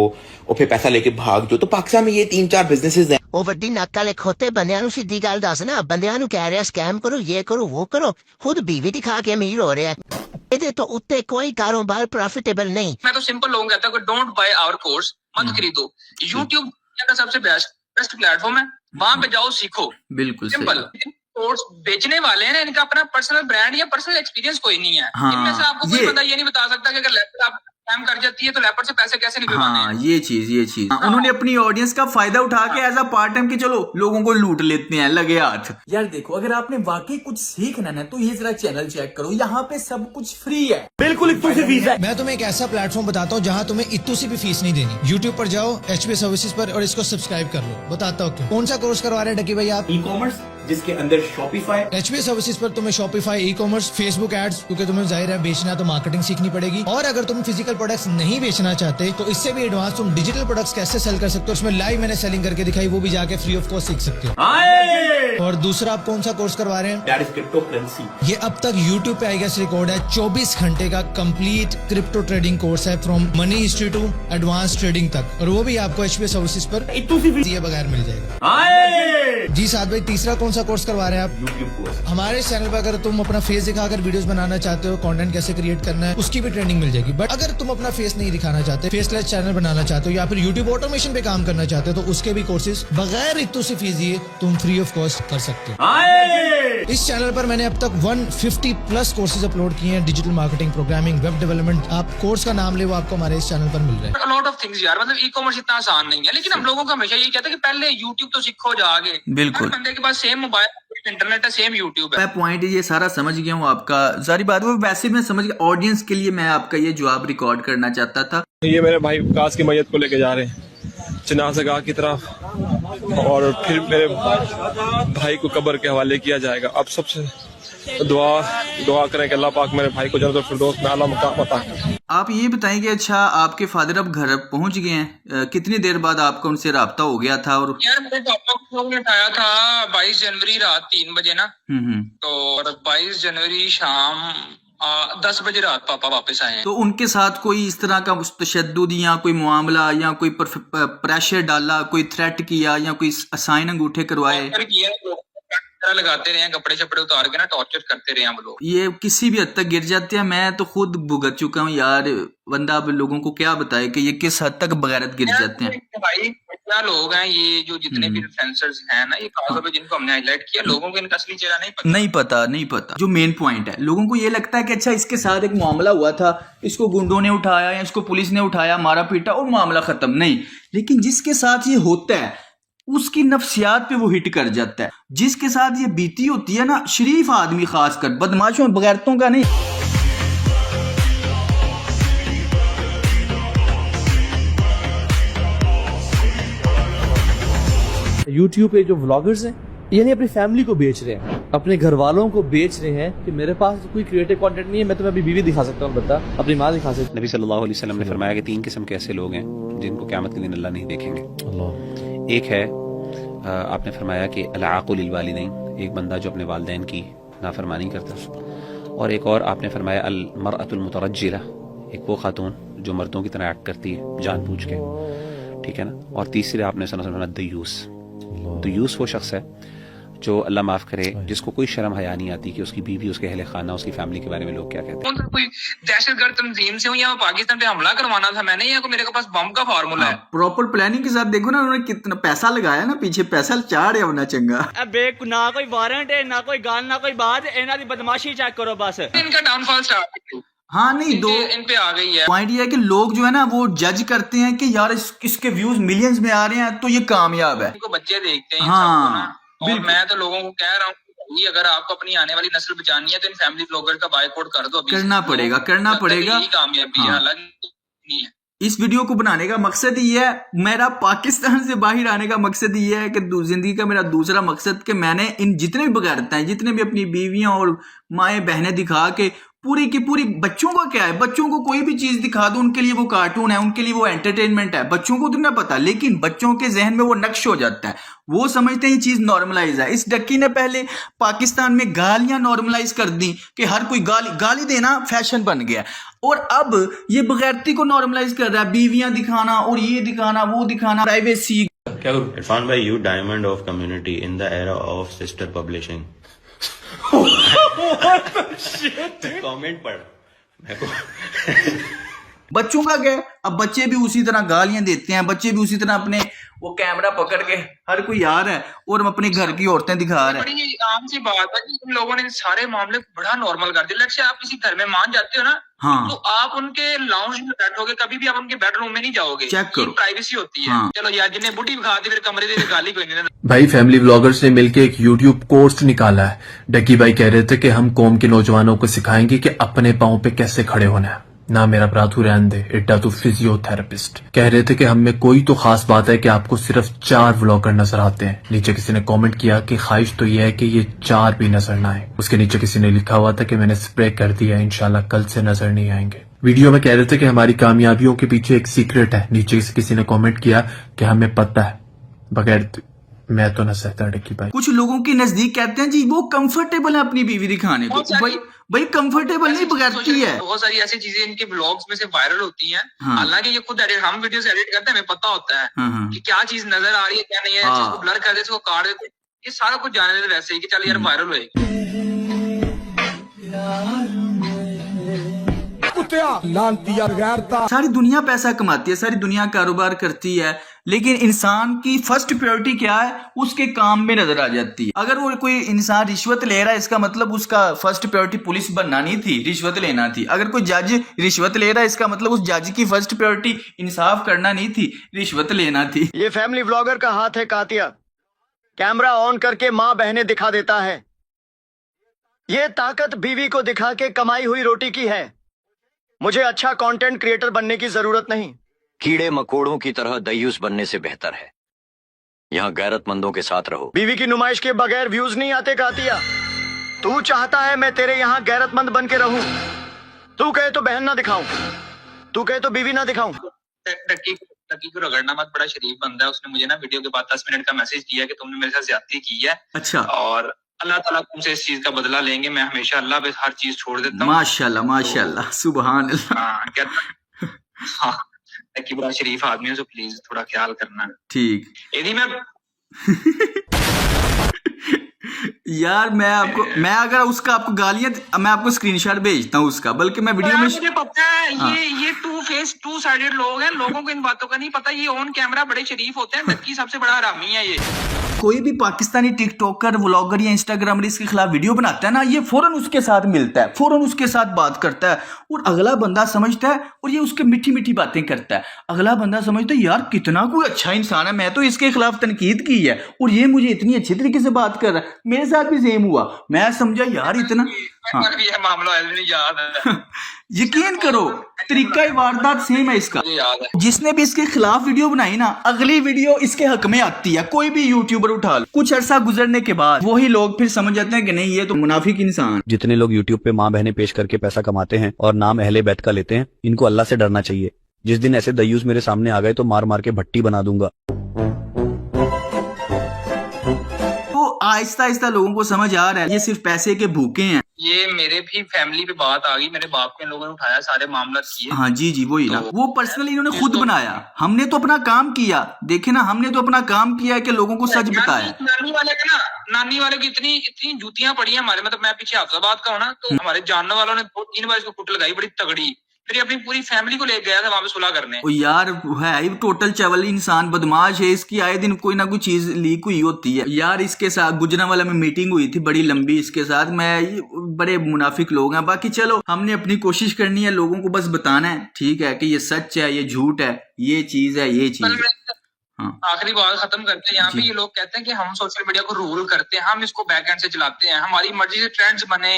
और फिर पैसा लेके भाग जाओ। तो पाकिस्तान में ये 3-4 बिजनेसेस हैं। ਉਹ ਵੱਡੀ ਨੱਕ ਵਾਲੇ ਖੋਤੇ ਬੰਦਿਆਂ ਨੂੰ ਸਿੱਧੀ ਗੱਲ ਦੱਸ ਨਾ, ਬੰਦਿਆਂ ਨੂੰ ਕਹਿ ਰਿਹਾ ਸਕੈਮ ਕਰੋ, ਇਹ ਕਰੋ, ਉਹ ਕਰੋ, ਖੁਦ बीवी दिखा के अमीर हो रहा है। ਇਹਦੇ ਤੋਂ ਉੱਤੇ कोई कारोबार प्रॉफिटेबल नहीं। मैं तो सिंपल लोगों कहता हूँ डोंट बाय आवर कोर्स, मत खरीदो। यूट्यूब का सबसे बेस्ट प्लेटफॉर्म है, वहां पे जाओ, सीखो। बिल्कुल सिंपल। कोर्स बेचने वाले हैं, इनका अपना पर्सनल ब्रांड या पर्सनल एक्सपीरियंस कोई नहीं है। इनमें से आपको कोई बंदा ये नहीं बता सकता कि अगर लैपटॉप स्कैम कर जाती है तो लैपटॉप से पैसे कैसे निकलवाने हैं। ये चीज उन्होंने अपनी ऑडियंस का फायदा उठा के एज अ पार्ट टाइम की चलो लोगों को लूट लेते हैं, लगे हाथ। यार देखो, अगर आपने वाकई कुछ सीखना है तो ये जरा चैनल चेक करो, यहाँ पे सब कुछ फ्री है, बिल्कुल इत्तू से फीस है। मैं तुम्हें एक ऐसा प्लेटफॉर्म बताता हूँ जहाँ तुम्हें इत्तू से भी फीस नहीं देनी। YouTube पर जाओ, HB सर्विसेज पर, और इसको सब्सक्राइब कर लो। बताता हूँ क्यों। कौन सा कोर्स करवा रहे हैं डकी भाई आप? ई-कॉमर्स जिसके अंदर शॉपिफाई एचपी सर्विसेज पर तुम्हें Shopify, e commerce, Facebook ads, क्योंकि तुम्हें जाहिर है बेचना तो मार्केटिंग सीखनी पड़ेगी। और अगर तुम फिजिकल प्रोडक्ट्स नहीं बेचना चाहते तो इससे भी एडवांस तुम डिजिटल प्रोडक्ट्स कैसे सेल कर सकते हो, उसमें लाइव मैंने सेलिंग करके दिखाई, वो भी जाके फ्री ऑफ कॉस्ट सीख सकते हो। और दूसरा आप कौन सा कोर्स करवा रहे हैं? That is crypto currency. ये अब तक YouTube पे आई गेस रिकॉर्ड है 24 घंटे का कंप्लीट क्रिप्टो ट्रेडिंग कोर्स है, from money history to advance trading तक, और वो भी आपको एचपी सर्विसेज पर दिए बगैर मिल जाएगा। जी साथ भाई, तीसरा कौन सा कोर्स करवा रहे हैं आप? YouTube course. हमारे चैनल पर अगर तुम अपना फेस दिखाकर वीडियोस बनाना चाहते हो, कंटेंट कैसे क्रिएट करना है, उसकी भी ट्रेनिंग मिल जाएगी। बट अगर तुम अपना फेस नहीं दिखाना चाहते, फेसलेस चैनल बनाना चाहते हो, या फिर यूट्यूब ऑटोमेशन पे काम करना चाहते हो, तो उसके भी कोर्सेज बगैर इतनी सी फीस दिए तुम फ्री ऑफ कॉस्ट कर सकते हो। इस चैनल पर मैंने अब तक 150 प्लस कोर्सेज अपलोड किए हैं, digital marketing, programming, web development. आप कोर्स का नाम ले, वो आपको हमारे इस चैनल पर मिल रहा है। लॉट ऑफ थिंग्स यार, मतलब ई कॉमर्स इतना आसान नहीं है, लेकिन हम लोगों का हमेशा यही कहता है कि पहले यूट्यूब तो सीखो जाके। बिल्कुल। हर बंदे के पास सेम मोबाइल, इंटरनेट है, सेम यूट्यूब है। मैं पॉइंट ये सारा समझ गया हूँ आपका, सारी बात वो वैसे मैं समझ गया। ऑडियंस के लिए मैं आपका ये जवाब रिकॉर्ड करना चाहता था। ये मेरे भाई विकास की मैयत को लेके जा रहे हैं जनाज़गाह की तरफ, और फिर मेरे भाई को कब्र के हवाले किया जाएगा। अब सबसे दुआ करें कि अल्लाह पाक मेरे भाई को जन्नतुल फिरदौस में आला मकाम अता करे। आप ये बताएं कि अच्छा आपके फादर अब घर पहुंच गए हैं, कितनी देर बाद आपका उनसे राब्ता हो गया था? और यार मेरे पापा को उठाया था 22 जनवरी रात 3 बजे ना, तो 22 जनवरी शाम 10 बजे रात पापा वापस आए हैं। तो उनके साथ कोई इस तरह का तशद्दुद या कोई मामला या कोई प्रेशर डाला, कोई थ्रेट किया या कोई साइन अंगूठे करवाए? लगाते रहे, कपड़े छपड़े उतार के ना टॉर्चर करते रहे हम लोग। ये किसी भी हद तक गिर जाते हैं। मैं तो खुद भुगत चुका हूँ यार, बंदा अब लोगों को क्या बताए कि ये किस हद तक बगैरत गिर जाते हैं। भाई क्या लोग हैं ये जो जितने भी इन्फ्लुएंसर्स हैं ना, ये खास तौर पे जिनको हमने हाईलाइट किया, लोगों को इनका असली चेहरा नहीं पता। जो मेन पॉइंट है, लोगों को ये लगता है कि अच्छा इसके साथ एक मामला हुआ था, इसको गुंडों ने उठाया या इसको पुलिस ने उठाया, मारा पीटा और मामला खत्म। नहीं, लेकिन जिसके साथ ये होता है उसकी नफ्सियात पे वो हिट कर जाता है। जिसके साथ ये बीती होती है ना, शरीफ आदमी खासकर, बदमाशों बगैरतों का नहीं। YouTube पे जो व्लॉगर्स हैं, यानी अपनी फैमिली को बेच रहे हैं, अपने घर वालों को बेच रहे हैं कि मेरे पास कोई क्रिएटिव कंटेंट नहीं है, मैं तुम्हें अभी बीवी दिखा सकता हूँ, बता अपनी माँ दिखा सकता हूँ। नबी सल्लल्लाहु अलैहि वसल्लम ने फरमाया कि 3 किस्म के ऐसे लोग हैं जिनको क़यामत के दिन अल्लाह नहीं देखेंगे। एक है, आपने फरमाया कि अल-आक़ुल लिल-वालिदैन, एक बंदा जो अपने वालिदैन की नाफरमानी करता। और एक और आपने फरमाया अल-मरअतुल मुतरज्जिला, एक वो खातून जो मर्दों की तरह एक्ट करती है जानबूझ के, ठीक है ना। और तीसरे आपने सुना दयूस। दयूस वो शख्स है जो अल्लाह माफ करे, जिसको कोई शर्म हया नहीं आती कि उसकी बीवी, उसके अहले खाना, उसकी फैमिली के बारे में लोग क्या कहते हैं। कोई दहशतगर्द तंजीम से हूँ या पाकिस्तान पे हमला करवाना था मैंने, या मेरे पास बम का फार्मूला है। प्रॉपर प्लानिंग के साथ देखो ना, उन्होंने कितना पैसा लगाया ना, पीछे पैसा चाड़ है ना चंगा। ना कोई वारंट है, ना कोई गाल, ना कोई बात, इन्हां दी बदमाशी चेक करो बस। इनका डाउनफॉल स्टार्ट हाँ नहीं, दो इन पे आ गई है। पॉइंट ये है कि लोग जो है ना वो जज करते हैं कि यार इसके व्यूज मिलियंस में आ रहे हैं तो ये कामयाब है। इनको बच्चे देखते हैं हाँ, और मैं तो लोगों को कह रहा हूँ, अगर आपको अपनी आने वाली नस्ल बचानी है तो इन फैमिली ब्लॉगर का बायकॉट कर दो। करना पड़ेगा। कामयाबी है, अलग नहीं है। इस वीडियो को बनाने का मकसद ये है, मेरा पाकिस्तान से बाहर आने का मकसद ये है कि जिंदगी का मेरा दूसरा मकसद कि मैंने इन जितने भी बगैरता हैं, जितने भी अपनी बीवियां और माएँ बहनें दिखा के पूरी की पूरी, बच्चों का क्या है, बच्चों को कोई भी चीज दिखा दो उनके लिए वो कार्टून है, उनके लिए वो एंटरटेनमेंट है। बच्चों को तो ना पता, लेकिन बच्चों के जहन में वो नक्श हो जाता है, वो समझते हैं ये चीज नॉर्मलाइज है। इस डक्की ने पहले पाकिस्तान में गालियां नॉर्मलाइज कर दी कि हर कोई गाली देना फैशन बन गया, और अब ये बगैरती को नॉर्मलाइज कर रहा है, बीवियां दिखाना और ये दिखाना वो दिखाना, प्राइवेसी। इरफान भाई, you diamond of community in the era of sister publishing. Comment पढ़ मेरे को। बच्चों का क्या, अब बच्चे भी उसी तरह गालियां देते हैं, बच्चे भी उसी तरह अपने वो कैमरा पकड़ के हर कोई आ रहा है और अपने घर की औरतें दिखा रहे हैं। बड़ी आम सी बात है कि इन लोगों ने सारे मामले को बड़ा नॉर्मल कर दिया। लक्ष्य आप किसी घर में मान जाते हो ना, हाँ, तो आप उनके लाउंज में बैठोगे, कभी भी आप उनके बेडरूम में नहीं जाओगे, चेक करो, प्राइवेसी होती है। हाँ। चलो यार, जिन्हें बुढ़ी खा दी फिर कमरे दे गाली कोई नहीं। भाई फैमिली व्लॉगर्स ने मिलकर एक YouTube कोर्स निकाला है। डक्की भाई कह रहे थे कि हम कौम के नौजवानों को सिखाएंगे कि अपने पाँव पे कैसे खड़े होना है। ना मेरा भ्रातु रहन दे, एड्डा तू फिजियोथेरेपिस्ट। कह रहे थे कि हम में कोई तो खास बात है कि आपको सिर्फ 4 व्लॉगर नजर आते हैं। नीचे किसी ने कमेंट किया कि ख्वाहिश तो यह है कि ये 4 भी नजर ना आए। उसके नीचे किसी ने लिखा हुआ था कि मैंने स्प्रे कर दिया, इंशाल्लाह कल से नजर नहीं आएंगे। वीडियो में कह रहे थे कि हमारी कामयाबियों के पीछे एक सीक्रेट है। नीचे किसी ने कमेंट किया कि हमें पता है, बगैर मैं तो न सहता डक्की भाई। कुछ लोगों के नजदीक कहते हैं जी वो कंफर्टेबल है अपनी बीवी दिखाने को। भाई कंफर्टेबल नहीं, बगैरती है। बहुत सारी ऐसी चीजें इनके ब्लॉग्स में से वायरल होती हैं। हाँ। हालांकि ये खुद हम वीडियोस एडिट करते हैं, हमें पता होता है हाँ। कि क्या चीज नजर आ रही है क्या नहीं है। इसको ब्लर कर देते, इसको काट देते, ये सारा कुछ जाने देते वैसे ही कि चल यार वायरल होएगी। सारी दुनिया पैसा कमाती है, सारी दुनिया कारोबार करती है, लेकिन इंसान की फर्स्ट प्रायोरिटी क्या है? उसके काम में नजर आ जाती है। अगर वो कोई इंसान रिश्वत ले रहा है, इसका मतलब उसका फर्स्ट प्रायोरिटी पुलिस बनना नहीं थी, रिश्वत लेना थी। अगर कोई जज रिश्वत ले रहा है, इसका मतलब उस जज की फर्स्ट प्रायोरिटी इंसाफ करना नहीं थी, रिश्वत लेना थी। ये फैमिली व्लॉगर का हाथ है कातिया, कैमरा ऑन करके माँ बहने दिखा देता है। ये ताकत बीवी को दिखा के कमाई हुई रोटी की है। मुझे अच्छा कंटेंट क्रिएटर बनने की जरूरत नहीं। कीड़े मकोड़ों की तरह दयूस बनने से बेहतर है यहाँ गैरतमंदों के साथ रहो। बीवी की नुमाइश के बगैर व्यूज नहीं आते कातिया। तू चाहता है मैं तेरे यहाँ गैरतमंद बन के रहूं। तू कहे तो बहन ना दिखाऊं, तू कहे तो बीवी ना दिखाऊं। टक्की को रगड़ना मत, बड़ा शरीफ बंदा है। उसने मुझे ना वीडियो के बाद 10 मिनट का मैसेज किया कि तुमने मेरे साथ ज्यादती की है। अच्छा। और अल्लाह ताला तुमसे इस चीज का बदला लेंगे। मैं हमेशा अल्लाह पे हर चीज छोड़ देता हूँ। माशाल्लाह माशाल्लाह, सुभान अल्लाह। हाँ, टक्की बड़ा शरीफ आदमी है, तो प्लीज थोड़ा ख्याल करना। ठीक। यदि मैं यार मैं अगर उसका आपको गालियां, मैं आपको स्क्रीनशॉट भेजता हूँ उसका, बल्कि मैं वीडियो में मुझे पता है ये टू फेस टू साइडेड लोग हैं। लोगों को इन बातों का नहीं पता। ये ऑन कैमरा बड़े शरीफ होते हैं। टक्की सबसे बड़ा हरामी है ये। कोई भी पाकिस्तानी टिकटॉकर, व्लॉगर या इंस्टाग्रामर इसके खिलाफ वीडियो बनाता है ना, ये फौरन उसके साथ मिलता है, फौरन उसके साथ बात करता है, और अगला बंदा समझता है, और ये उसके मीठी मीठी बातें करता है। अगला बंदा समझता है यार कितना कोई अच्छा इंसान है, मैं तो इसके खिलाफ तनकीद की है और ये मुझे इतनी अच्छी तरीके से बात कर रहा है। मेरे साथ भी सेम हुआ। मैं समझा यार इतना भी है मामला याद है। यकीन करो तरीका वारदात सेम है इसका। जिसने भी इसके खिलाफ वीडियो बनाई ना, अगली वीडियो इसके हक में आती है। कोई भी यूट्यूबर उठा लो, कुछ अरसा गुजरने के बाद वही लोग फिर समझ जाते हैं कि नहीं ये तो मुनाफिक इंसान। जितने लोग यूट्यूब पे माँ बहनें पेश करके पैसा कमाते हैं और नाम अहले बैत का लेते हैं, इनको अल्लाह से डरना चाहिए। जिस दिन ऐसे दयूस मेरे सामने आ गए तो मार मार के भट्टी बना दूंगा। आहिस्ता आहिस्ता लोगों को समझ आ रहा है ये सिर्फ पैसे के भूखे हैं। ये मेरे भी फैमिली पे बात आ गई, मेरे बाप के लोगों ने उठाया, सारे मामला किए। हाँ जी वही ना, वो पर्सनली इन्होंने खुद बनाया। हमने तो अपना काम किया, देखे ना, हमने तो अपना काम किया है कि लोगों को सच बताया। नानी वाले की इतनी जूतियां पड़ी हैं हमारे, मतलब मैं पीछे हाफजाबाद का हूँ ना, तो हमारे जानने वालों ने 2-3 बार इसको कुट लगाई बड़ी तगड़ी। फिर अपनी पूरी फैमिली को लेके गया था वहां पे सुलह करने। ओ यार है टोटल चावल इंसान, बदमाश है। इसकी आए दिन कोई ना कोई चीज लीक हुई होती है। यार इसके साथ गुजरांवाला में मीटिंग हुई थी बड़ी लंबी इसके साथ। मैं बड़े मुनाफिक लोग हैं। बाकी चलो हमने अपनी कोशिश करनी है, लोगों को बस बताना है ठीक है कि ये सच है, ये झूठ है, ये चीज है, ये चीज है। हाँ। आखिरी बात खत्म करते हैं। यहाँ पे ये लोग कहते हैं कि हम सोशल मीडिया को रूल करते हैं, हम इसको बैक एंड से चलाते हैं, हमारी मर्जी से ट्रेंड्स बने,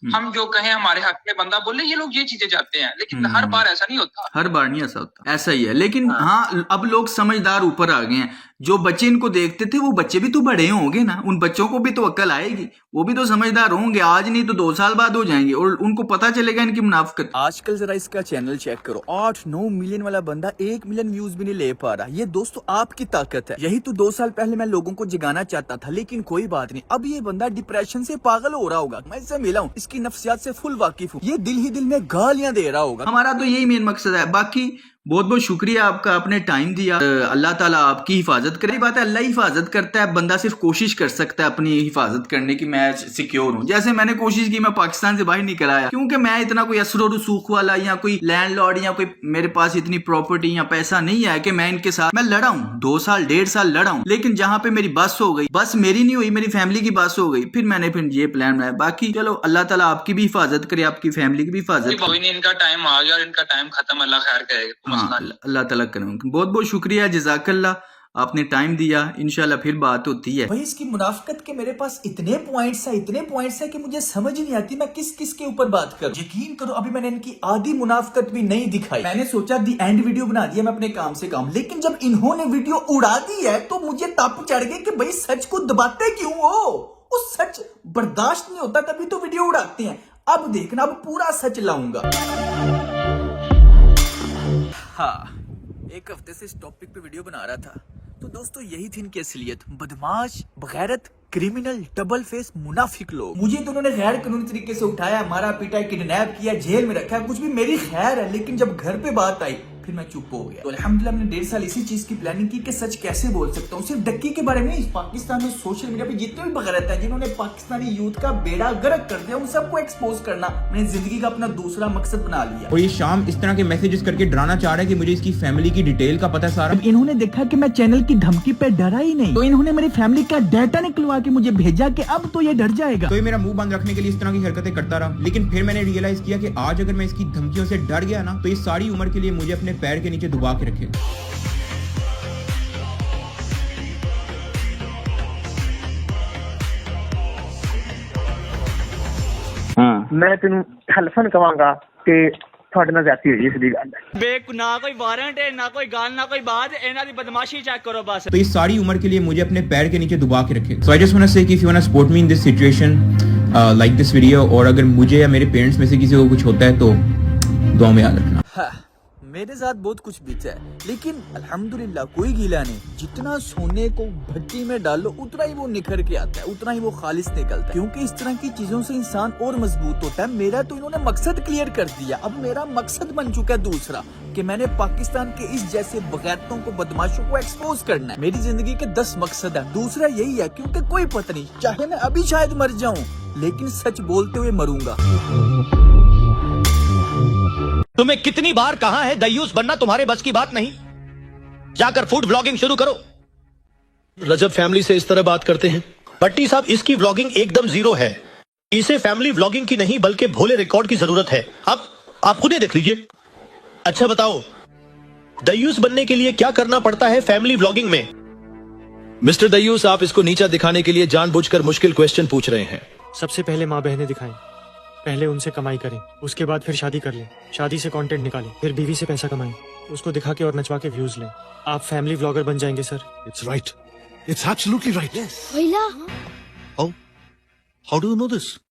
हम जो कहें हमारे हक में बंदा बोले। ये लोग ये चीजें चाहते हैं, लेकिन हर बार ऐसा नहीं होता। हर बार नहीं ऐसा होता, ऐसा ही है। लेकिन हाँ अब लोग समझदार ऊपर आ गए हैं। जो बच्चे इनको देखते थे वो बच्चे भी तो बड़े होंगे ना, उन बच्चों को भी तो अक्ल आएगी, वो भी तो समझदार होंगे। आज नहीं तो 2 साल बाद हो जाएंगे और उनको पता चलेगा इनकी मुनाफिकत। आजकल जरा इसका चैनल चेक करो, 8-9 मिलियन वाला बंदा 1 मिलियन व्यूज भी नहीं ले पा रहा। ये दोस्तों आपकी ताकत है। यही तो 2 साल पहले मैं लोगों को जगाना चाहता था, लेकिन कोई बात नहीं। अब ये बंदा डिप्रेशन से पागल हो रहा होगा, मैं इससे मिला हूँ, इसकी नफ्सियात से फुल वाकिफ हूँ। ये दिल ही दिल में गालियां दे रहा होगा। हमारा तो यही मेन मकसद है। बाकी बहुत बहुत शुक्रिया आपका, आपने टाइम दिया। अल्लाह ताला आपकी हिफाजत करे। बात है अल्लाह हिफाजत करता है, बंदा सिर्फ कोशिश कर सकता है अपनी हिफाजत करने की। मैं सिक्योर हूँ, जैसे मैंने कोशिश की, मैं पाकिस्तान से बाहर निकल आया, क्योंकि मैं इतना कोई असर और रसूख वाला या कोई लैंडलॉर्ड या कोई मेरे पास इतनी प्रॉपर्टी या पैसा नहीं है कि मैं इनके साथ मैं लड़ा हूँ। 2 साल 1.5 साल लड़ा हूँ, लेकिन जहाँ पे मेरी बस हो गई, बस मेरी नहीं हुई, मेरी फैमिली की बस हो गई, फिर मैंने ये प्लान बनाया। बाकी चलो अल्लाह ताला आपकी भी हिफाजत करे, आपकी फैमिली की भी हिफाजत करे। इनका टाइम आ गया और इनका टाइम खत्म, अल्लाह खैर करेगा। हाँ अल्लाह ताला करें। बहुत बहुत शुक्रिया, जज़ाकल्लाह। आपने टाइम दिया, इंशाल्लाह फिर बात होती है। भाई इसकी मुनाफकत के मेरे पास इतने पॉइंट्स है कि मुझे समझ ही नहीं आती मैं किस किस के ऊपर बात करूं। यकीन करो अभी मैंने इनकी आधी मुनाफकत भी नहीं दिखाई। मैंने सोचा दी एंड वीडियो बना दिया मैं अपने काम से काम, लेकिन जब इन्होंने वीडियो उड़ा दी है तो मुझे तप चढ़ गए कि भाई सच को दबाते क्यों हो। उस सच बर्दाश्त नहीं होता तभी तो वीडियो उड़ाते हैं। अब देखना, अब पूरा सच लाऊंगा। हाँ, एक हफ्ते से इस टॉपिक पे वीडियो बना रहा था तो दोस्तों यही थी इनकी असलियत। बदमाश, बगैरत, क्रिमिनल, डबल फेस, मुनाफिक लोग। मुझे तो उन्होंने गैर कानूनी तरीके से उठाया, मारा पीटा, किडनैप किया, जेल में रखा, कुछ भी मेरी खैर है, लेकिन जब घर पे बात आई फिर मैं चुप हो गया। तो अल्हम्दुलिल्लाह मैंने 1.5 साल इसी चीज की प्लानिंग की कि सच कैसे बोल सकता हूँ। सिर्फ डक्की के बारे में इस पाकिस्तान में सोशल मीडिया पे जितने भी बगैरत है जिन्होंने पाकिस्तानी यूथ का बेड़ा गर्क कर दिया, उन सबको एक्सपोज करना मैंने जिंदगी का अपना दूसरा मकसद बना लिया। और ये शाम इस तरह के मैसेजेस करके डराना चाह रहा है कि मुझे इसकी फैमिली की डिटेल का पता सारा। जब इन्होंने देखा कि मैं चैनल की धमकी पे डरा ही नहीं तो इन्होंने मेरी फैमिली का डाटा निकलवा के मुझे भेजा कि अब तो ये डर जाएगा। तो ये मेरा मुंह बंद रखने के लिए इस तरह की हरकतें करता रहा, लेकिन फिर मैंने रियलाइज किया कि आज अगर मैं इसकी धमकियों से डर गया ना तो ये सारी उम्र के लिए मुझे अपने पैर के नीचे दबा के रखेगा। मैं तेन हल्फन कहांगा कि ਤੁਹਾਡੇ ਨਾਲ ਜ਼ਿਆਦਤੀ ਹੋਈ ਇਸ ਦੀ ਗੱਲ ਹੈ। ना कोई वारंट है, ना कोई गाल, ना कोई बात, इन्हां दी बदमाशी चेक करो बस। तो ये सारी उम्र के लिए मुझे अपने पैर के नीचे दबा के रखे। So I just want to say कि if you want to support me in this situation like this video, और अगर मुझे या मेरे पेरेंट्स में से किसी को कुछ होता है तो दुआ में याद रखना। हाँ, मेरे साथ बहुत कुछ बीता है लेकिन अल्हम्दुलिल्लाह कोई गीला नहीं। जितना सोने को भट्टी में डालो उतना ही वो निखर के आता है, उतना ही वो खालिस निकलता है, क्योंकि इस तरह की चीजों से इंसान और मजबूत होता है। मेरा तो इन्होंने मकसद क्लियर कर दिया। अब मेरा मकसद बन चुका है दूसरा कि मैंने पाकिस्तान के इस जैसे बगैरतों को, बदमाशों को एक्सपोज करना है। मेरी जिंदगी के 10 मकसद है, दूसरा यही है क्योंकि कोई पता नहीं, चाहे मैं अभी शायद मर जाऊं लेकिन सच बोलते हुए मरूंगा। तुम्हें कितनी बार कहा है दयूस बनना तुम्हारे बस की बात नहीं, जाकर फूड व्लॉगिंग शुरू करो। रजब फैमिली से इस तरह बात करते हैं। भट्टी साहब, इसकी व्लॉगिंग एकदम जीरो है। इसे फैमिली व्लॉगिंग की नहीं बल्कि भोले रिकॉर्ड की जरूरत है। आप खुद ही देख लीजिए। अच्छा बताओ, दयूस बनने के लिए क्या करना पड़ता है फैमिली व्लॉगिंग में? मिस्टर दयूस, आप इसको नीचा दिखाने के लिए जानबूझकर मुश्किल क्वेश्चन पूछ रहे हैं। सबसे पहले माँ बहनें दिखाएं, पहले उनसे कमाई करें, उसके बाद फिर शादी कर लें, शादी से कंटेंट निकालें, फिर बीवी से पैसा कमाएं, उसको दिखा के और नचवा के व्यूज लें। आप फैमिली व्लॉगर बन जाएंगे sir. It's right, it's absolutely right. How do you know this?